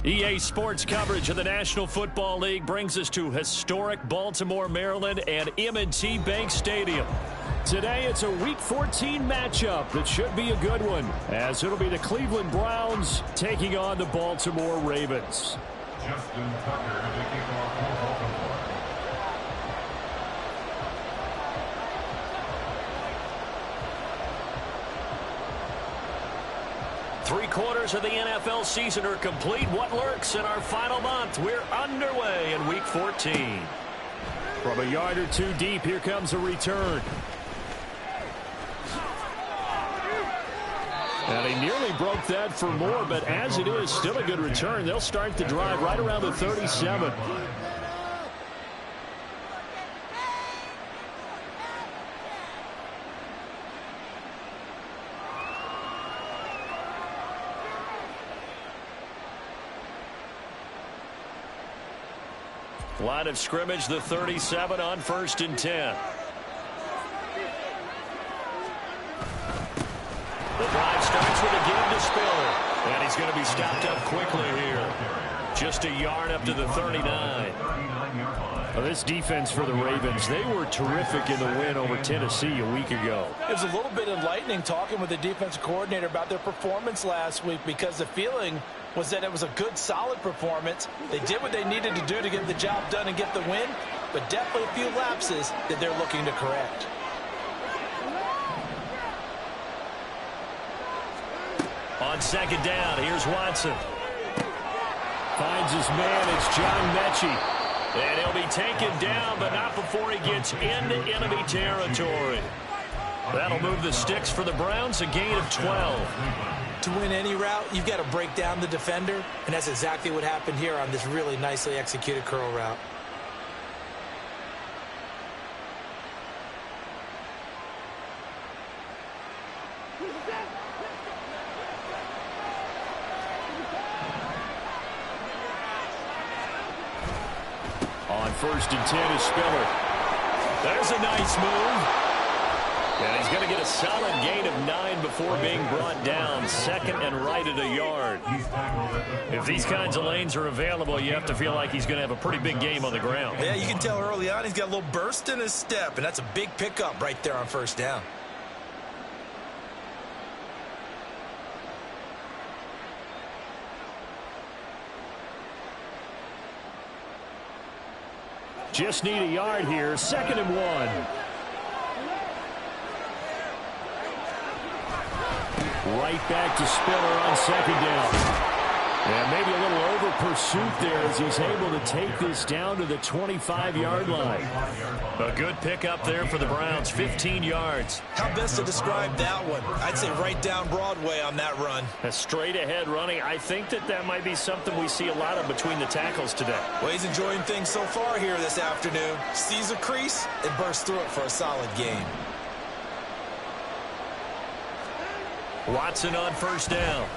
EA Sports coverage of the National Football League brings us to historic Baltimore, Maryland and M&T Bank Stadium. Today it's a Week 14 matchup that should be a good one, as it'll be the Cleveland Browns taking on the Baltimore Ravens. Justin Tucker to kick off for Baltimore. Three-quarters of the NFL season are complete. What lurks in our final month? We're underway in Week 14. From a yard or two deep, here comes a return. And he nearly broke that for more, but as it is, still a good return. They'll start the drive right around the 37. Line of scrimmage, the 37 on 1st and 10. The drive starts with a give to Spiller. And he's going to be stopped up quickly here. Just a yard up to the 39. Well, this defense for the Ravens, they were terrific in the win over Tennessee a week ago. It was a little bit enlightening talking with the defensive coordinator about their performance last week, because the feeling was that it was a good, solid performance. They did what they needed to do to get the job done and get the win, but definitely a few lapses that they're looking to correct. On 2nd down, here's Watson. Finds his man, it's John Mechie. And he'll be taken down, but not before he gets into enemy territory. That'll move the sticks for the Browns, a gain of 12. To win any route, you've got to break down the defender, and that's exactly what happened here on this really nicely executed curl route. On 1st and 10 is Spiller. There's a nice move. And he's going to get a solid gain of 9 before being brought down. 2nd and right at a yard. If these kinds of lanes are available, you have to feel like he's going to have a pretty big game on the ground. Yeah, you can tell early on he's got a little burst in his step, and that's a big pickup right there on 1st down. Just need a yard here. 2nd and 1. Right back to Spiller on 2nd down. And maybe a little over pursuit there as he's able to take this down to the 25-yard line. A good pickup there for the Browns, 15 yards. How best to describe that one? I'd say right down Broadway on that run. A straight-ahead running. I think that might be something we see a lot of between the tackles today. Well, he's enjoying things so far here this afternoon. Sees a crease and bursts through it for a solid gain. Watson on 1st down.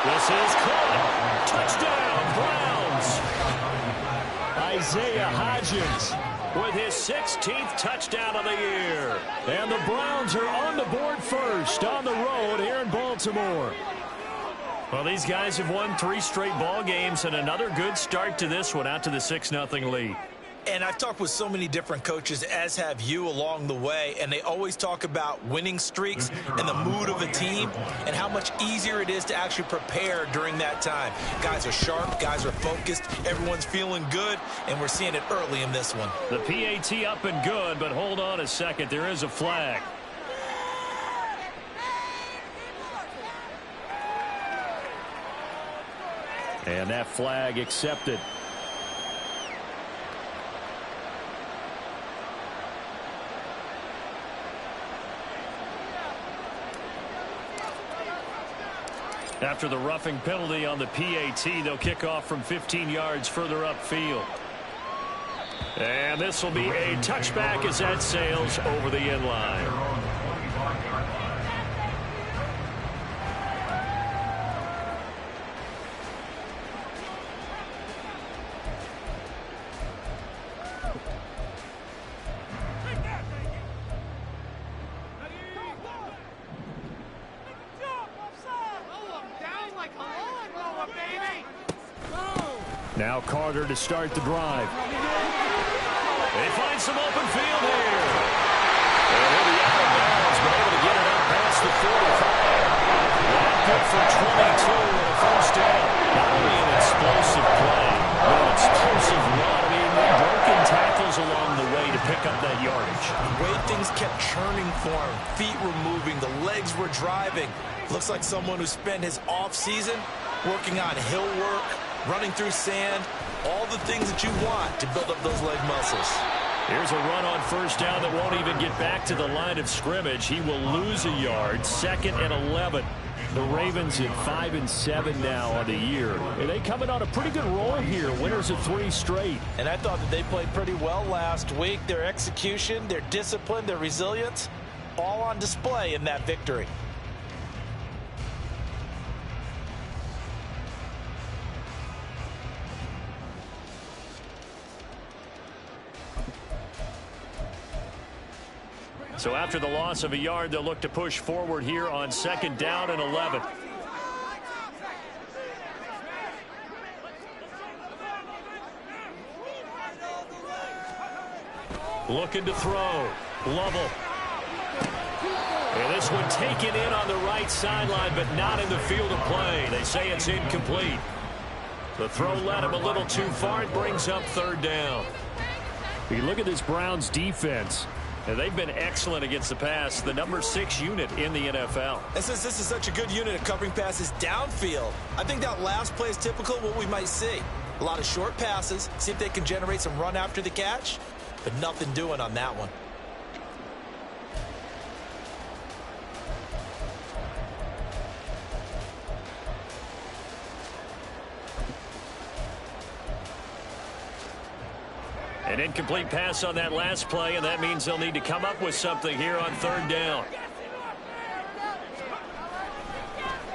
This is caught. Touchdown, Browns. Isaiah Hodgins with his 16th touchdown of the year. And the Browns are on the board first on the road here in Baltimore. Well, these guys have won 3 straight ball games, and another good start to this one, out to the 6-0 lead. And I've talked with so many different coaches, as have you, along the way, and they always talk about winning streaks and the mood of a team and how much easier it is to actually prepare during that time. Guys are sharp, guys are focused, everyone's feeling good, and we're seeing it early in this one. The PAT up and good, but hold on a second. There is a flag. And that flag accepted. After the roughing penalty on the PAT, they'll kick off from 15 yards further upfield. And this will be a touchback as that sails over the end line. Now Carter to start the drive. They find some open field here. And he'll be out of bounds, but able to get it up past the 45. That good for 22 and a first down. Not only an explosive play, but an explosive run. I mean, broken tackles along the way to pick up that yardage. The way things kept churning for him, feet were moving, the legs were driving. Looks like someone who spent his off-season working on hill work, running through sand, all the things that you want to build up those leg muscles. Here's a run on first down that won't even get back to the line of scrimmage. He will lose a yard, 2nd and 11. The Ravens at 5-7 now on the year. And they coming on a pretty good roll here, winners of 3 straight. And I thought that they played pretty well last week. Their execution, their discipline, their resilience, all on display in that victory. So after the loss of a yard, they'll look to push forward here on 2nd down and 11. Looking to throw. Lovell. And this one taken in on the right sideline, but not in the field of play. They say it's incomplete. The throw led him a little too far. It brings up 3rd down. You look at this Browns defense. And they've been excellent against the pass, the number 6 unit in the NFL. And since this is such a good unit of covering passes downfield, I think that last play is typical of what we might see. A lot of short passes, see if they can generate some run after the catch, but nothing doing on that one. An incomplete pass on that last play, and that means they'll need to come up with something here on 3rd down.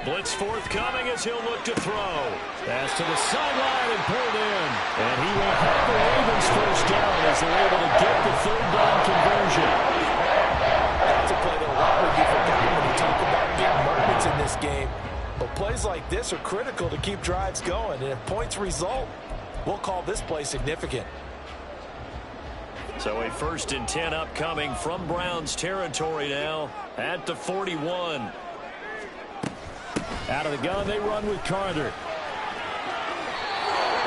Blitz forthcoming as he'll look to throw. Pass to the sideline and pulled in. And he will have the Ravens first down as they're able to get the 3rd down conversion. That's a play that a lot would be forgotten when you talk about big moments in this game. But plays like this are critical to keep drives going. And if points result, we'll call this play significant. So a 1st and 10 upcoming from Browns territory now at the 41. Out of the gun, they run with Carter.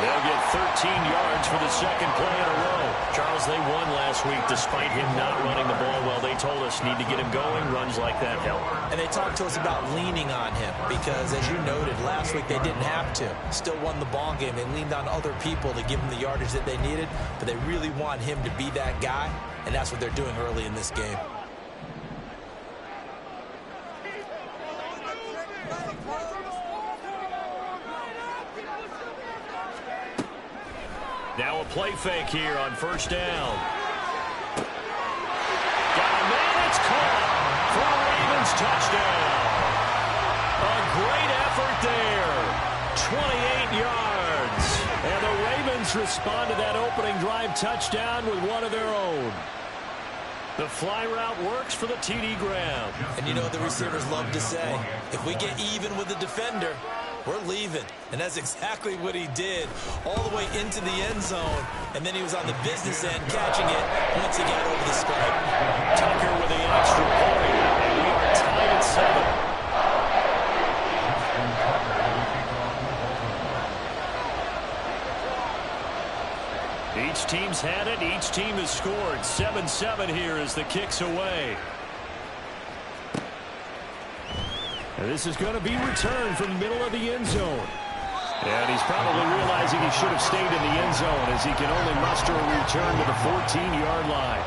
They'll get 13 yards for the 2nd play in a row. Charles, they won last week despite him not running the ball well. They told us need to get him going. Runs like that help. And they talked to us about leaning on him because, as you noted, last week they didn't have to. Still won the ball game. They leaned on other people to give them the yardage that they needed, but they really want him to be that guy, and that's what they're doing early in this game. Now a play fake here on 1st down. Got a man, it's caught for a Ravens touchdown. A great effort there. 28 yards. And the Ravens respond to that opening drive touchdown with one of their own. The fly route works for the TD grab. And you know what the receivers love to say? If we get even with the defender, we're leaving. And that's exactly what he did, all the way into the end zone. And then he was on the business end catching it once he got over the stripe. Tucker with the extra point. And we are tied at 7. Each team's had it. Each team has scored. 7-7 here as the kick's away. And this is going to be returned from the middle of the end zone. And he's probably realizing he should have stayed in the end zone as he can only muster a return to the 14-yard line.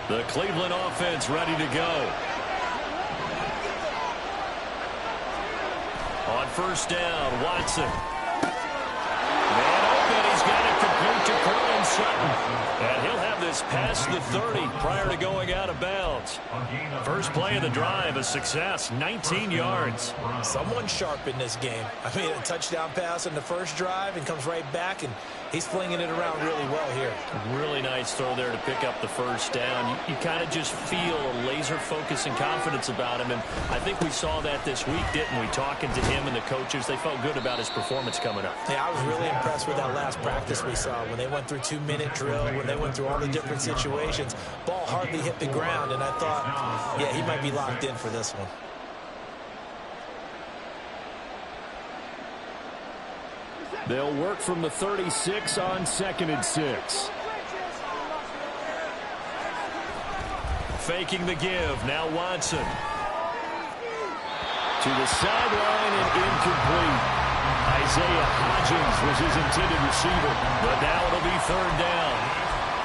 The Cleveland offense ready to go. On 1st down, Watson. Man open, he's got it complete to Cortland Sutton. And he'll have this past the 30 prior to going out of bounds. First play of the drive, a success, 19 yards. Someone sharp in this game. I mean, a touchdown pass on the first drive and comes right back, and he's flinging it around really well here. Really nice throw there to pick up the first down. You kind of just feel a laser focus and confidence about him, and I think we saw that this week, didn't we? Talking to him and the coaches, they felt good about his performance coming up. Yeah, I was really impressed with that last practice we saw when they went through 2-minute drill, when they went through all the different situations. Ball hardly hit the ground, and I thought, yeah, he might be locked in for this one. They'll work from the 36 on 2nd and 6. Faking the give. Now Watson. To the sideline and incomplete. Isaiah Hodgins was his intended receiver, but now it'll be 3rd down.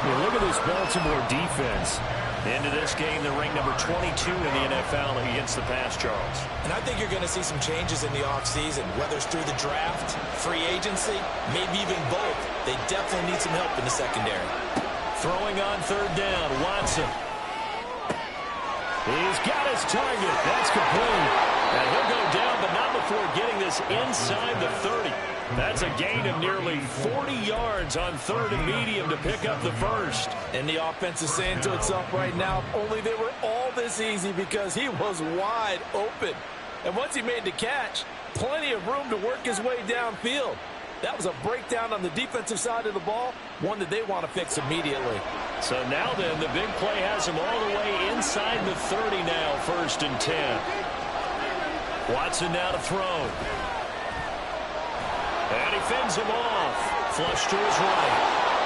Well, look at this Baltimore defense. Into this game, they're ranked number 22 in the NFL against the pass, Charles. And I think you're going to see some changes in the offseason, whether it's through the draft, free agency, maybe even both. They definitely need some help in the secondary. Throwing on 3rd down, Watson. He's got his target. That's complete. And he'll go down, but not before getting this inside the 30. That's a gain of nearly 40 yards on 3rd and medium to pick up the first. And the offense is saying to itself right now, only they were all this easy because he was wide open. And once he made the catch, plenty of room to work his way downfield. That was a breakdown on the defensive side of the ball, one that they want to fix immediately. So now then, the big play has him all the way inside the 30 now, 1st and 10. Watson now to throw. And he fends him off. Flush to his right.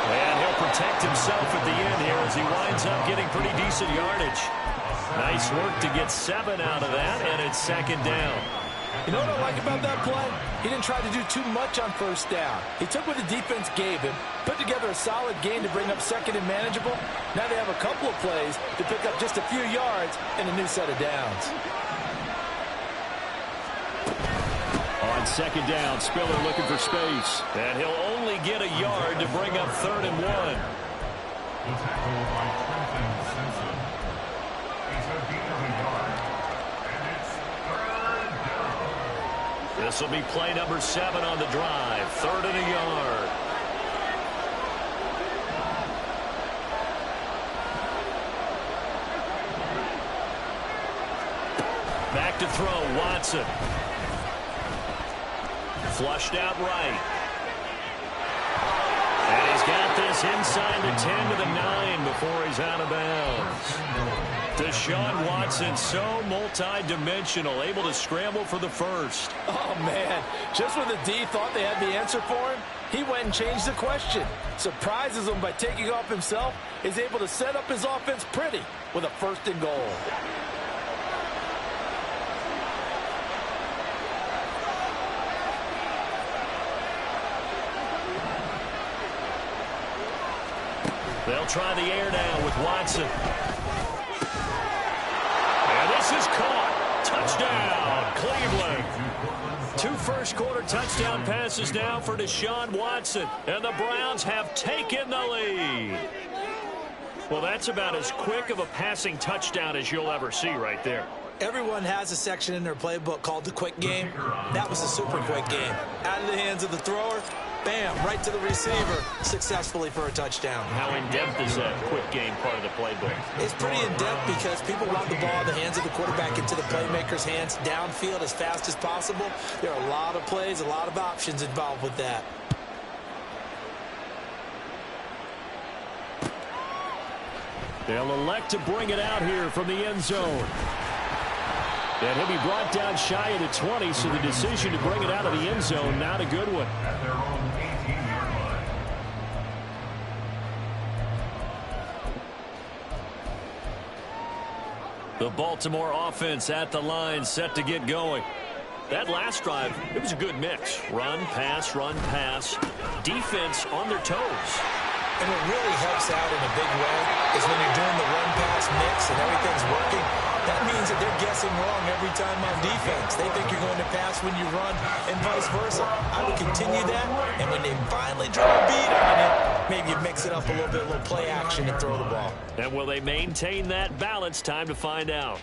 And he'll protect himself at the end here as he winds up getting pretty decent yardage. Nice work to get 7 out of that, and it's 2nd down. You know what I like about that play? He didn't try to do too much on 1st down. He took what the defense gave him, put together a solid gain to bring up 2nd and manageable. Now they have a couple of plays to pick up just a few yards and a new set of downs. On 2nd down, Spiller looking for space. And he'll only get a yard to bring up 3rd and 1. The tackle by Trenton Simpson. It's a gain of a yard. And it's 3rd down. This will be play number 7 on the drive. 3rd and a yard. Back to throw, Watson. Flushed out right. And he's got this inside the 10 to the 9 before he's out of bounds. Deshaun Watson, so multi-dimensional, able to scramble for the first. Oh, man. Just when the D thought they had the answer for him, he went and changed the question. Surprises him by taking off himself, is able to set up his offense pretty with a 1st and goal. They'll try the air down with Watson. And this is caught. Touchdown, Cleveland. 2 first-quarter touchdown passes now for Deshaun Watson. And the Browns have taken the lead. Well, that's about as quick of a passing touchdown as you'll ever see right there. Everyone has a section in their playbook called the quick game. That was a super quick game. Out of the hands of the thrower, bam, right to the receiver, successfully for a touchdown. How in-depth is that quick game part of the playbook? It's pretty in-depth because people want the ball in the hands of the quarterback into the playmaker's hands downfield as fast as possible. There are a lot of plays, a lot of options involved with that. They'll elect to bring it out here from the end zone. And he'll be brought down shy of the 20, so the decision to bring it out of the end zone, not a good one. At their own 18-yard line. The Baltimore offense at the line, set to get going. That last drive, it was a good mix. Run, pass, defense on their toes. And what really helps out in a big way is when you're doing the run-pass mix and everything's working, that means that they're guessing wrong every time on defense. They think you're going to pass when you run and vice versa. I would continue that, and when they finally draw a beat on it, maybe you mix it up a little bit, a little play action and throw the ball. And will they maintain that balance? Time to find out.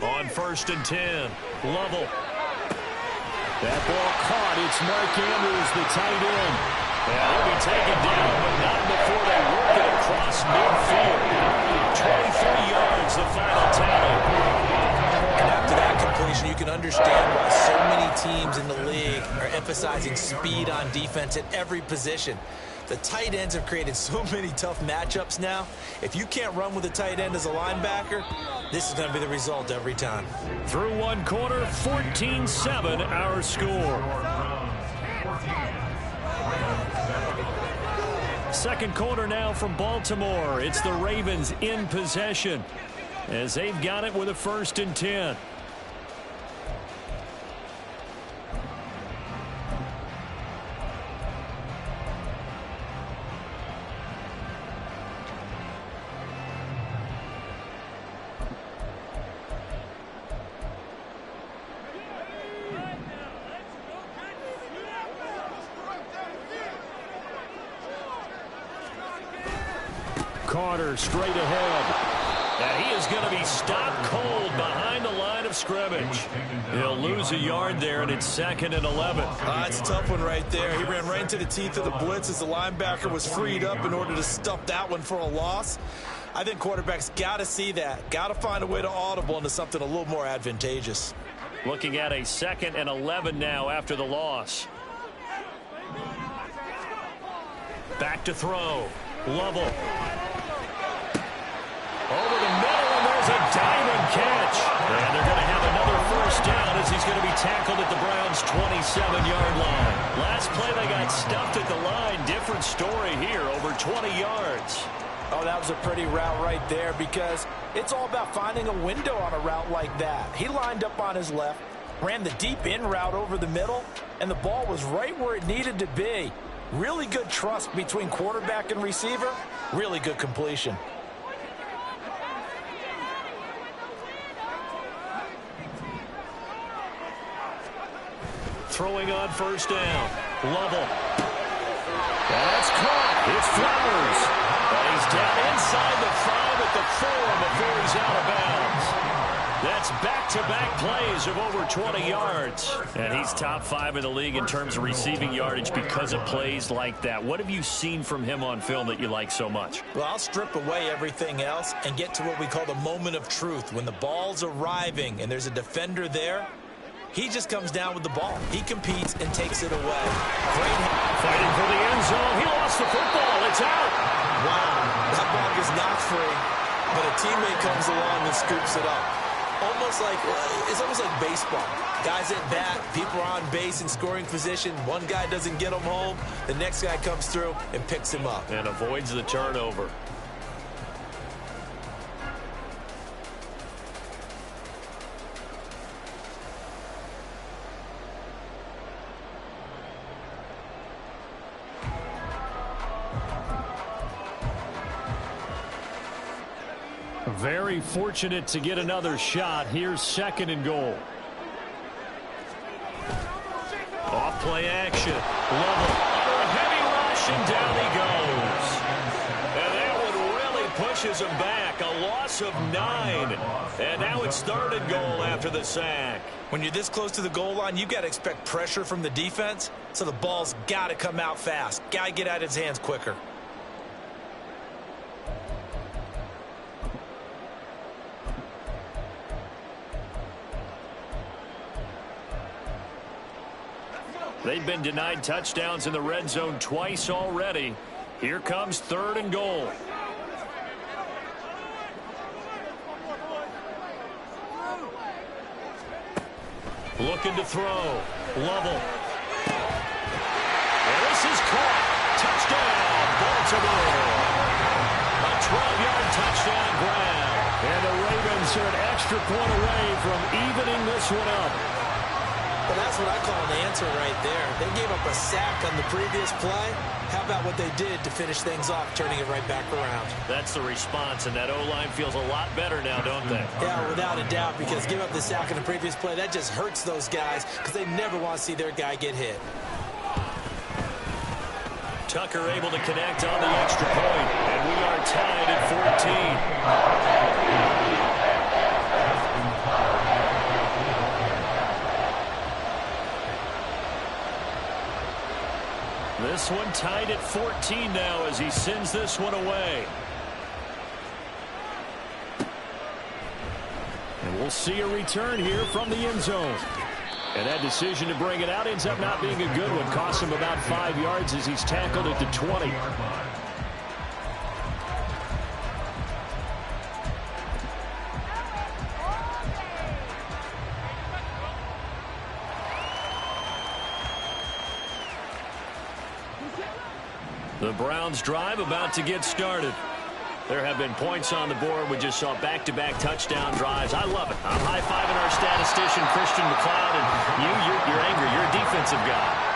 On 1st and 10, Lovell. That ball caught. It's Mark Andrews, the tight end. And he'll be taken down, but not before they work it across midfield. 23 yards, the final tally. And after that completion, you can understand why so many teams in the league are emphasizing speed on defense at every position. The tight ends have created so many tough matchups now. If you can't run with a tight end as a linebacker, this is going to be the result every time. Through one quarter, 14-7 our score. Second quarter now from Baltimore. It's the Ravens in possession as they've got it with a 1st and 10. Carter straight ahead. And he is going to be stopped cold behind the line of scrimmage. He'll lose a yard there, and it's 2nd and 11. That's a tough one right there. He ran right into the teeth of the blitz as the linebacker was freed up in order to stuff that one for a loss. I think quarterbacks got to see that. Got to find a way to audible into something a little more advantageous. Looking at a 2nd and 11 now after the loss. Back to throw. Lovell. Over the middle, and there's a diamond catch. And they're going to have another 1st down as he's going to be tackled at the Browns' 27-yard line. Last play, they got stuffed at the line. Different story here, over 20 yards. Oh, that was a pretty route right there because it's all about finding a window on a route like that. He lined up on his left, ran the deep in route over the middle, and the ball was right where it needed to be. Really good trust between quarterback and receiver. Really good completion. Throwing on 1st down. Lovell. That's caught. It's Flowers. And he's down inside the 5 at the 4 before he's out of bounds. That's back-to-back plays of over 20 yards. And he's top 5 in the league in terms of receiving yardage because of plays like that. What have you seen from him on film that you like so much? Well, I'll strip away everything else and get to what we call the moment of truth. When the ball's arriving and there's a defender there, he just comes down with the ball. He competes and takes it away. Great. Fighting for the end zone. He lost the football. It's out. Wow. That ball is not free, but a teammate comes along and scoops it up. It's almost like baseball. Guys at bat, people are on base in scoring position. One guy doesn't get him home. The next guy comes through and picks him up. And avoids the turnover. Very fortunate to get another shot. Here's 2nd and goal. Off play action. Lovell under a heavy rush, and down he goes. And that one really pushes him back. A loss of 9. And now it's 3rd and goal after the sack. When you're this close to the goal line, you've got to expect pressure from the defense. So the ball's got to come out fast. Got to get out of his hands quicker. They've been denied touchdowns in the red zone twice already. Here comes 3rd and goal. Looking to throw. Lovell. And this is caught. Touchdown, Baltimore. A 12-yard touchdown grab. And the Ravens are an extra point away from evening this one up. Well, that's what I call an answer right there. They gave up a sack on the previous play. How about what they did to finish things off, turning it right back around? That's the response, and that O-line feels a lot better now, don't they? Yeah, without a doubt, because give up the sack on the previous play, that just hurts those guys because they never want to see their guy get hit. Tucker able to connect on the extra point, and we are tied at 14. This one tied at 14 now as he sends this one away. And we'll see a return here from the end zone. And that decision to bring it out ends up not being a good one. Costs him about 5 yards as he's tackled at the 20. The Browns drive about to get started. There have been points on the board. We just saw back-to-back touchdown drives. I love it. I'm high-fiving our statistician, Christian McLeod, and you're angry. You're a defensive guy.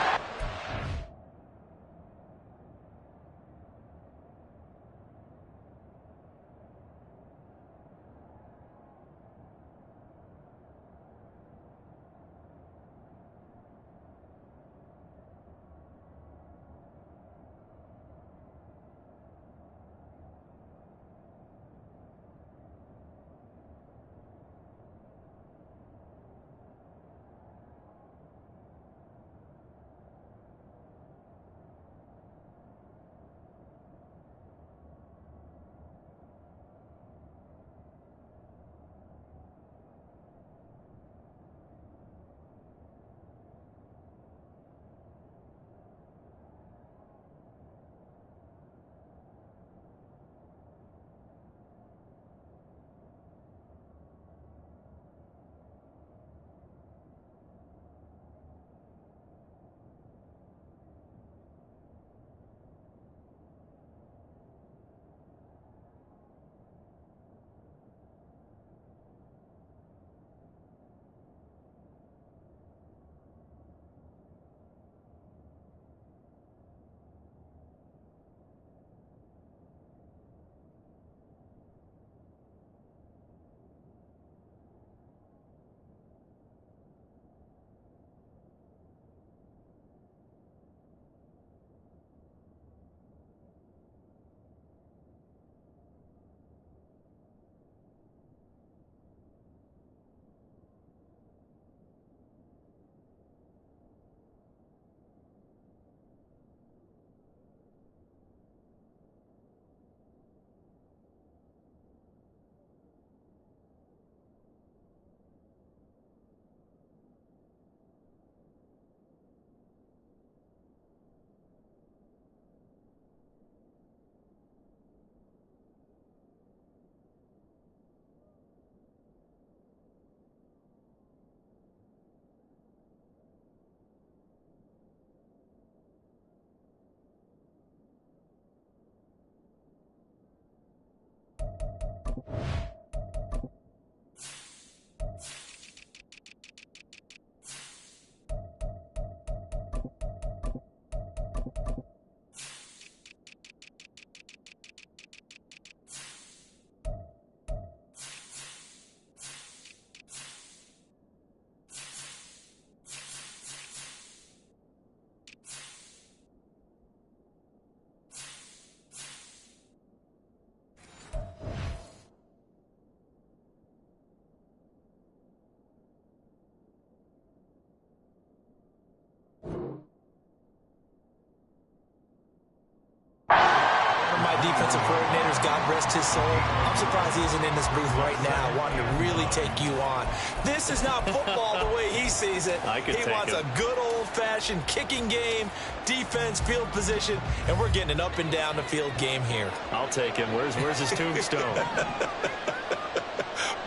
Defensive coordinators, God rest his soul. I'm surprised he isn't in this booth right now wanting to really take you on. This is not football the way he sees it. He wants a good old-fashioned kicking game, defense, field position, and we're getting an up and down the field game here. I'll take him. Where's his tombstone?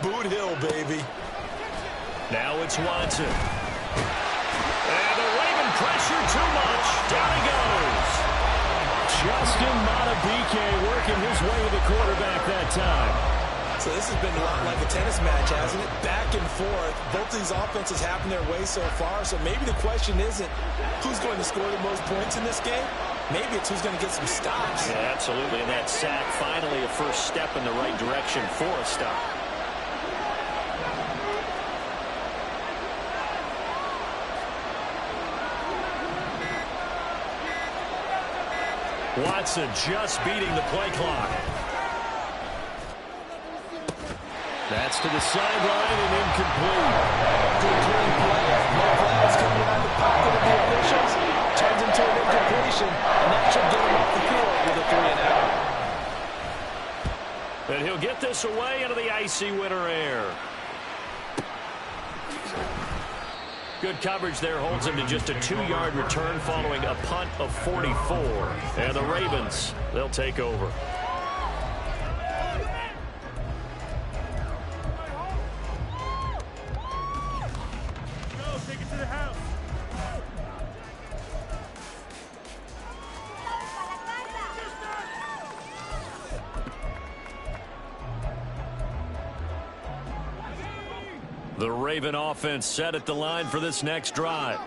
Boot Hill, baby. Now it's Watson. And the Raven pressure too much. Down he goes. Justin Matabike working his way to the quarterback that time. So this has been a lot like a tennis match, hasn't it? Back and forth. Both of these offenses having their way so far. So maybe the question isn't who's going to score the most points in this game. Maybe it's who's going to get some stops. Yeah, absolutely. And that sack, finally a first step in the right direction for a stop. Watson just beating the play clock. That's to the sideline and incomplete. Good clean play. No flags coming out of the pocket of the officials. Turns into an incompletion, and that should get him off the field with a 3-and-out. And he'll get this away into the icy winter air. Good coverage there holds him to just a 2-yard return following a punt of 44. And the Ravens, they'll take over. The Raven offense set at the line for this next drive.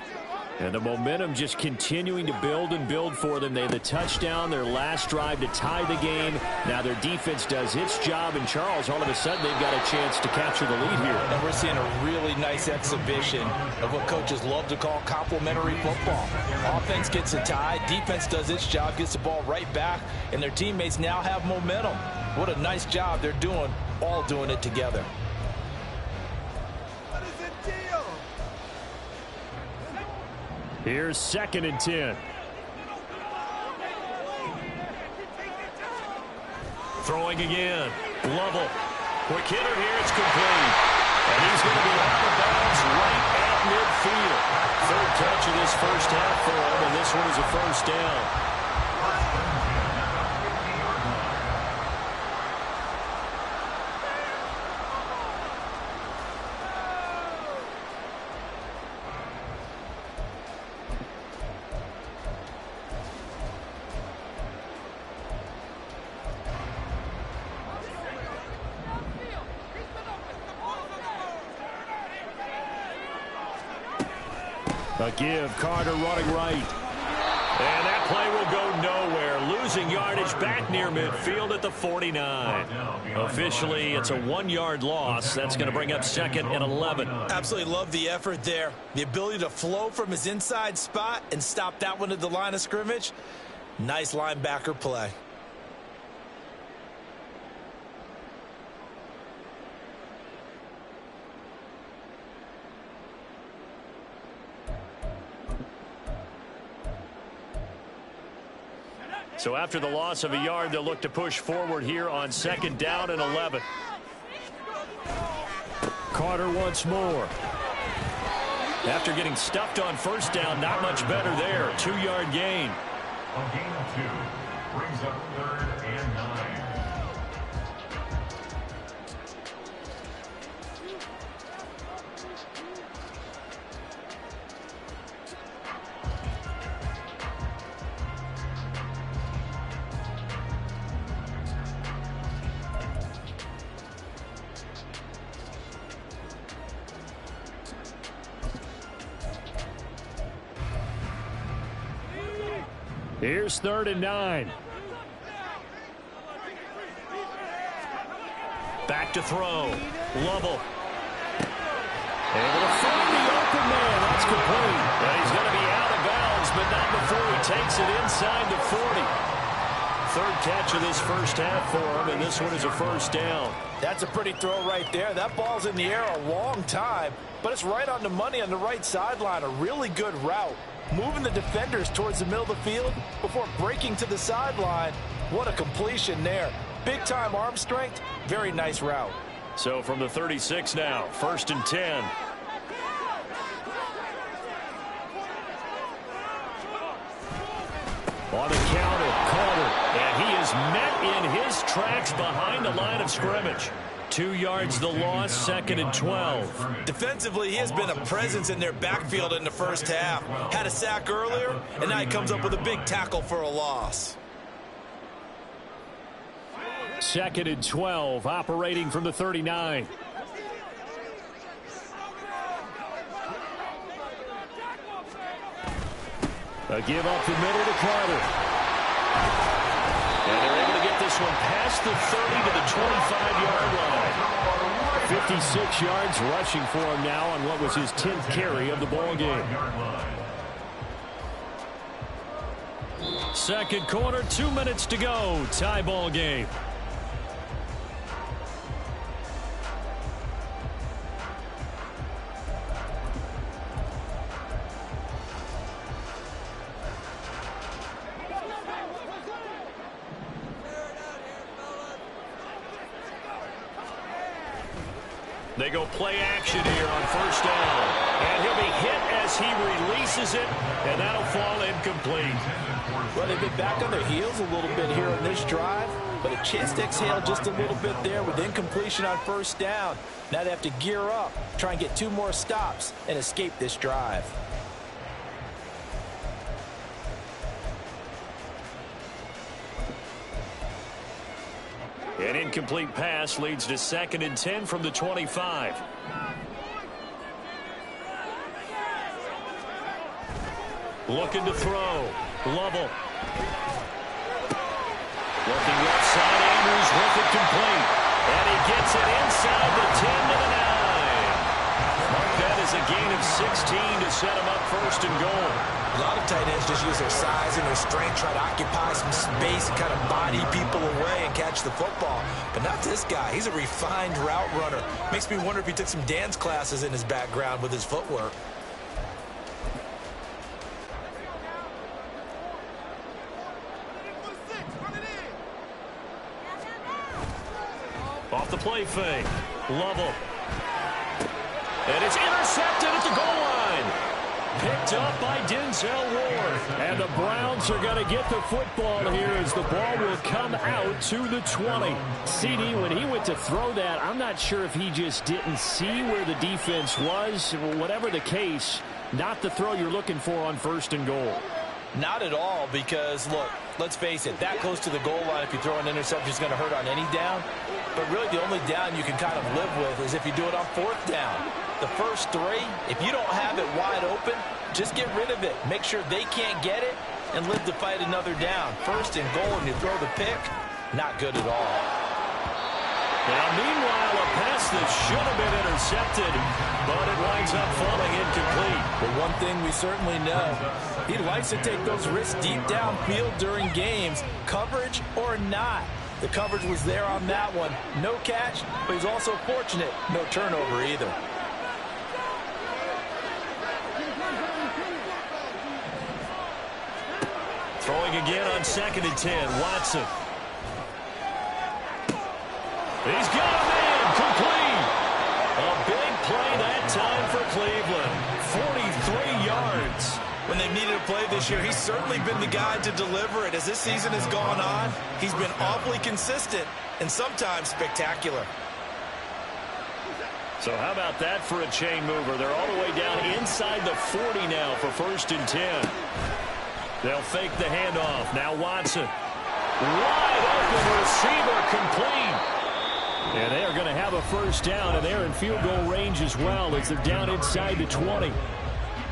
And the momentum just continuing to build and build for them. They had the touchdown, their last drive to tie the game. Now their defense does its job, and Charles, all of a sudden, they've got a chance to capture the lead here. And we're seeing a really nice exhibition of what coaches love to call complementary football. Offense gets a tie, defense does its job, gets the ball right back, and their teammates now have momentum. What a nice job they're doing, all doing it together. Here's 2nd and 10. Throwing again. Lovell. Quick hitter here. It's complete. And he's going to be out of bounds right at midfield. 3rd catch of this first half for him, and this one is a first down. A give, Carter running right. And that play will go nowhere. Losing yardage back near midfield at the 49. Officially, it's a 1-yard loss. That's going to bring up 2nd and 11. Absolutely love the effort there. The ability to flow from his inside spot and stop that one at the line of scrimmage. Nice linebacker play. So after the loss of a yard, they'll look to push forward here on 2nd down and 11. Carter once more. After getting stuffed on 1st down, not much better there. 2-yard gain. A gain of 2 brings up 3rd and 9. Here's 3rd and 9. Back to throw. Lovell. Able to find the open man. That's complete. And he's going to be out of bounds, but not before he takes it inside the 40. 3rd catch of this first half for him, and this one is a first down. That's a pretty throw right there. That ball's in the air a long time, but it's right on the money on the right sideline. A really good route. Moving the defenders towards the middle of the field before breaking to the sideline. What a completion there. Big-time arm strength. Very nice route. So from the 36 now, 1st and 10. On the counter, Carter. And he is met in his tracks behind the line of scrimmage. 2 yards the loss, 2nd and 12. Defensively, he has been a presence in their backfield in the first half. Had a sack earlier, and now he comes up with a big tackle for a loss. 2nd and 12, operating from the 39. A give up the middle to Carter. And they're able to get this one past the 30 to the 25-yard line. 56 yards rushing for him now on what was his 10th carry of the ball game. Second quarter, 2 minutes to go. Tie ball game. They go play action here on first down. And he'll be hit as he releases it, and that'll fall incomplete. Well, they've been back on their heels a little bit here on this drive, but a chance to exhale just a little bit there with incompletion on first down. Now they have to gear up, try and get 2 more stops, and escape this drive. An incomplete pass leads to 2nd and 10 from the 25. Looking to throw. Lovell. Looking left side. Andrews with it complete. And he gets it inside the 10 to the 9. Mark that as a gain of 16 to set him up first and goal. A lot of tight ends just use their size and their strength, try to occupy some space and kind of body people away and catch the football. But not this guy. He's a refined route runner. Makes me wonder if he took some dance classes in his background with his footwork. Off the play fake. Lovell. And it's intercepted at the goal line. Picked up by Denzel Ward. And the Browns are going to get the football here as the ball will come out to the 20. CD, when he went to throw that, I'm not sure if he just didn't see where the defense was. Whatever the case, not the throw you're looking for on first and goal. Not at all, because, look, let's face it, that close to the goal line, if you throw an interception, is going to hurt on any down. But really, the only down you can kind of live with is if you do it on 4th down. The first 3, if you don't have it wide open, just get rid of it. Make sure they can't get it and live to fight another down. First and goal, and you throw the pick, not good at all. Now, meanwhile, a pass that should have been intercepted, but it winds up falling incomplete. But one thing we certainly know, he likes to take those risks deep downfield during games, coverage or not. The coverage was there on that one. No catch, but he's also fortunate. No turnover either. Throwing again on 2nd and 10. Watson. He's got a man complete. A big play that time for Cleveland. 43 yards. When they've needed a play this year, he's certainly been the guy to deliver it. As this season has gone on, he's been awfully consistent and sometimes spectacular. So how about that for a chain mover? They're all the way down inside the 40 now for 1st and 10. They'll fake the handoff. Now Watson. Wide open receiver complete. And they are going to have a first down, and they're in field goal range as well as they're down inside the 20.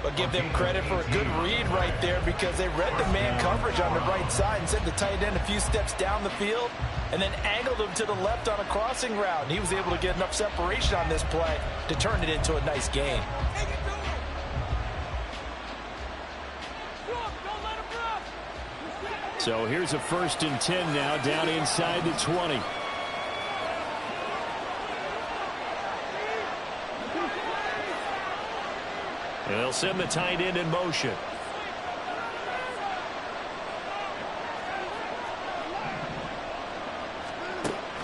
But give them credit for a good read right there, because they read the man coverage on the right side and sent the tight end a few steps down the field and then angled him to the left on a crossing route. And he was able to get enough separation on this play to turn it into a nice gain. So here's a 1st and 10 now down inside the 20. And they'll send the tight end in motion.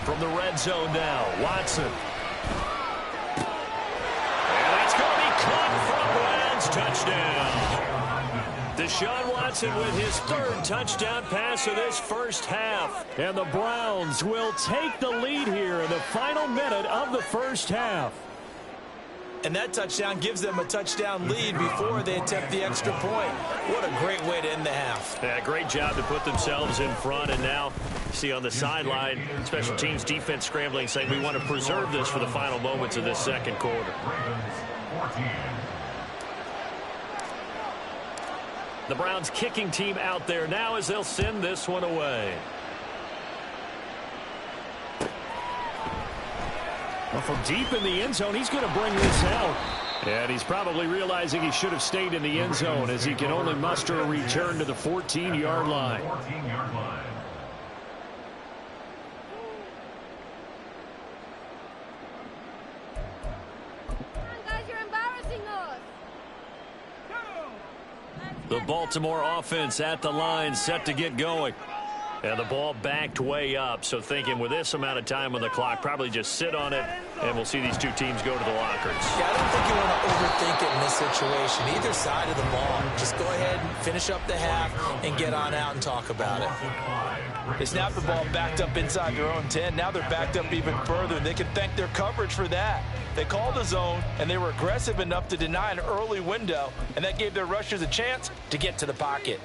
From the red zone now, Watson. And that's going to be caught for a Browns touchdown. Deshaun Watson with his 3rd touchdown pass of this first half. And the Browns will take the lead here in the final minute of the first half. And that touchdown gives them a touchdown lead before they attempt the extra point. What a great way to end the half. Yeah, great job to put themselves in front. And now, see on the sideline, special teams defense scrambling, saying we want to preserve this for the final moments of this second quarter. The Browns kicking team out there now as they'll send this one away. Well, from deep in the end zone, he's going to bring this out. And he's probably realizing he should have stayed in the end zone as he can only muster a return to the 14-yard line. The Baltimore offense at the line, set to get going. And the ball backed way up, so thinking with this amount of time on the clock, probably just sit on it, and we'll see these two teams go to the lockers. Yeah, I don't think you want to overthink it in this situation. Either side of the ball, just go ahead and finish up the half and get on out and talk about it. They snapped the ball backed up inside their own 10. Now they're backed up even further, and they can thank their coverage for that. They called the zone, and they were aggressive enough to deny an early window, and that gave their rushers a chance to get to the pocket.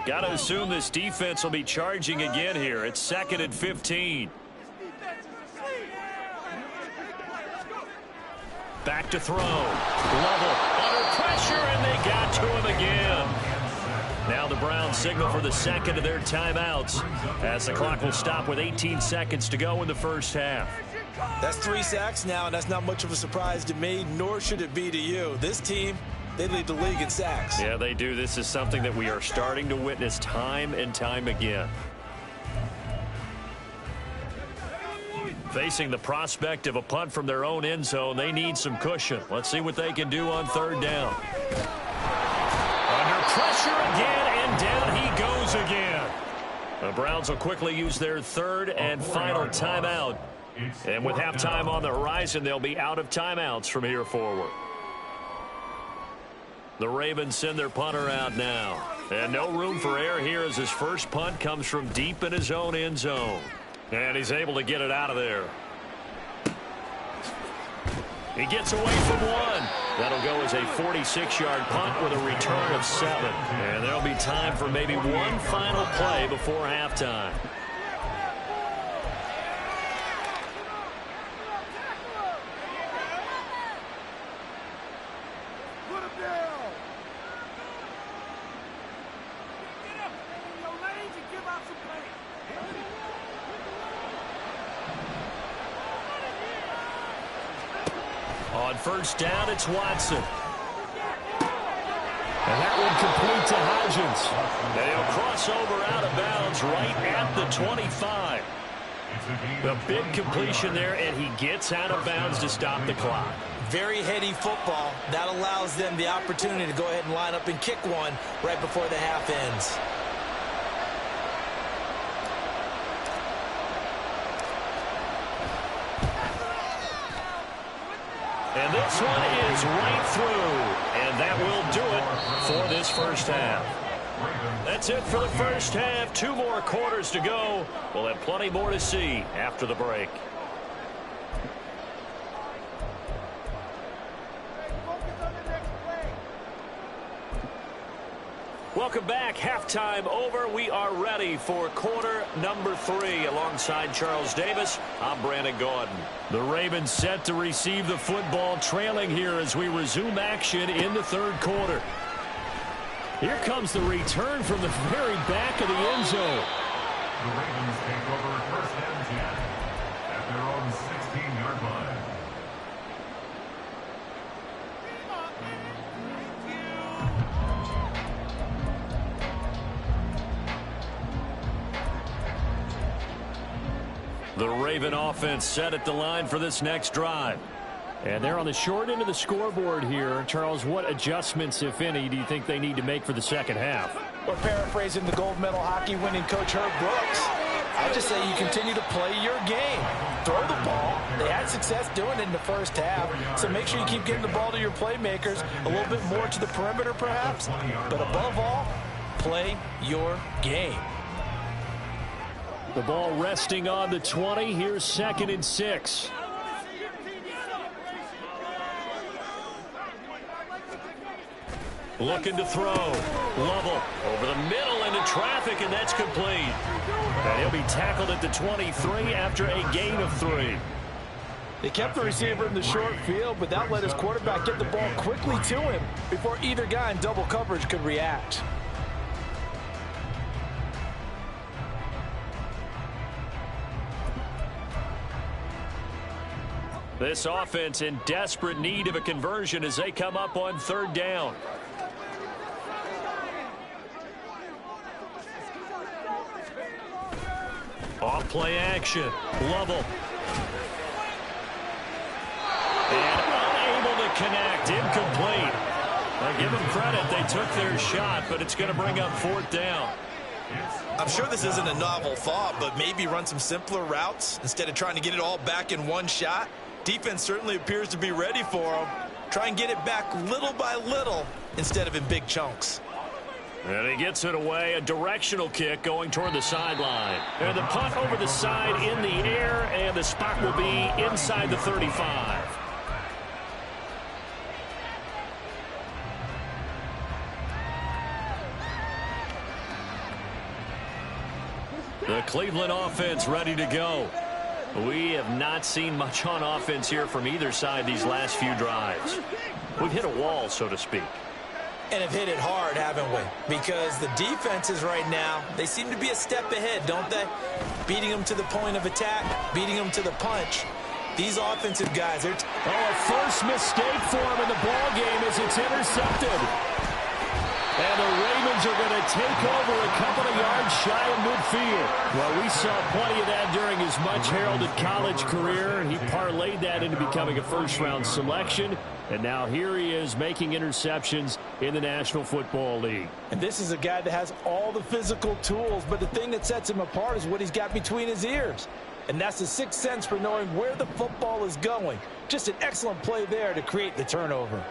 Got to assume this defense will be charging again here. It's 2nd and 15. Back to throw. Level. Under pressure, and they got to him again. Now the Browns signal for the second of their timeouts as the clock will stop with 18 seconds to go in the first half. That's 3 sacks now, and that's not much of a surprise to me, nor should it be to you. This team, they lead the league in sacks. Yeah, they do. This is something that we are starting to witness time and time again. Facing the prospect of a punt from their own end zone, they need some cushion. Let's see what they can do on third down. Under pressure again, and down he goes again. The Browns will quickly use their third and final timeout. And with halftime on the horizon, they'll be out of timeouts from here forward. The Ravens send their punter out now. And no room for error here as his first punt comes from deep in his own end zone. And he's able to get it out of there. He gets away from one. That'll go as a 46-yard punt with a return of 7. And there'll be time for maybe one final play before halftime. On first down, it's Watson. And that one complete to Hodgins. They'll cross over out of bounds right at the 25. The big completion there, and he gets out of bounds to stop the clock. Very heady football. That allows them the opportunity to go ahead and line up and kick one right before the half ends. And this one is right through. And that will do it for this first half. That's it for the first half. 2 more quarters to go. We'll have plenty more to see after the break. Welcome back. Halftime over. We are ready for quarter number 3. Alongside Charles Davis, I'm Brandon Gaudin. The Ravens set to receive the football, trailing here as we resume action in the third quarter. Here comes the return from the very back of the end zone. The Ravens take over first and 10 at their own 16-yard line. The Raven offense set at the line for this next drive. And they're on the short end of the scoreboard here. Charles, what adjustments, if any, do you think they need to make for the second half? Or paraphrasing the gold medal hockey winning coach Herb Brooks, I just say you continue to play your game. Throw the ball. They had success doing it in the first half, so make sure you keep getting the ball to your playmakers, a little bit more to the perimeter perhaps, but above all, play your game. The ball resting on the 20. Here's 2nd and 6. Looking to throw. Lovell over the middle into traffic, and that's complete. And he'll be tackled at the 23 after a gain of 3. They kept the receiver in the short field, but that let his quarterback get the ball quickly to him before either guy in double coverage could react. This offense in desperate need of a conversion as they come up on 3rd down. Off play action. Lovell. And unable to connect. Incomplete. I give them credit. They took their shot, but it's going to bring up 4th down. I'm sure this isn't a novel thought, but maybe run some simpler routes instead of trying to get it all back in one shot. Defense certainly appears to be ready for them. Try and get it back little by little instead of in big chunks. And he gets it away. A directional kick going toward the sideline. And the punt over the side in the air, and the spot will be inside the 35. The Cleveland offense ready to go. We have not seen much on offense here from either side these last few drives. We've hit a wall, so to speak. And have hit it hard, haven't we? Because the defenses right now, they seem to be a step ahead, don't they? Beating them to the point of attack, beating them to the punch. These offensive guys, they're... a first mistake for him in the ball game as it's intercepted. And the Ravens are going to take over a couple of yards shy of midfield. Well, we saw plenty of that during his much-heralded college career. He parlayed that into becoming a first-round selection. And now here he is making interceptions in the National Football League. And this is a guy that has all the physical tools, but the thing that sets him apart is what he's got between his ears. And that's the sixth sense for knowing where the football is going. Just an excellent play there to create the turnover.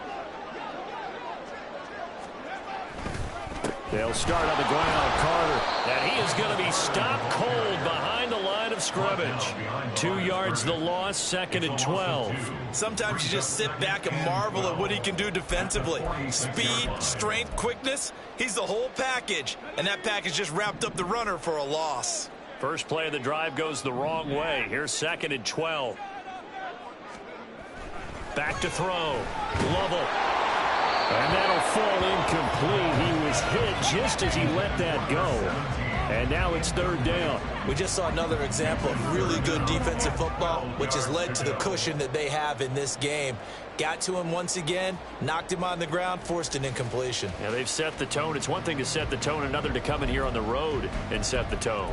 They'll start on the ground. Carter. And he is going to be stopped cold behind the line of scrimmage. 2 yards the loss, 2nd and 12. Sometimes you just sit back and marvel at what he can do defensively. Speed, strength, quickness. He's the whole package. And that package just wrapped up the runner for a loss. First play of the drive goes the wrong way. Here's 2nd and 12. Back to throw. Lovell. And that'll fall incomplete. He was hit just as he let that go. And now it's 3rd down. We just saw another example of really good defensive football, which has led to the cushion that they have in this game. Got to him once again, knocked him on the ground, forced an incompletion. Yeah, they've set the tone. It's one thing to set the tone, another to come in here on the road and set the tone.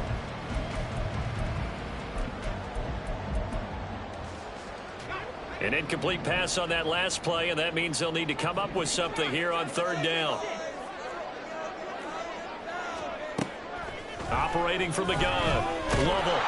An incomplete pass on that last play, and that means they'll need to come up with something here on 3rd down. Operating from the gun. Lovell.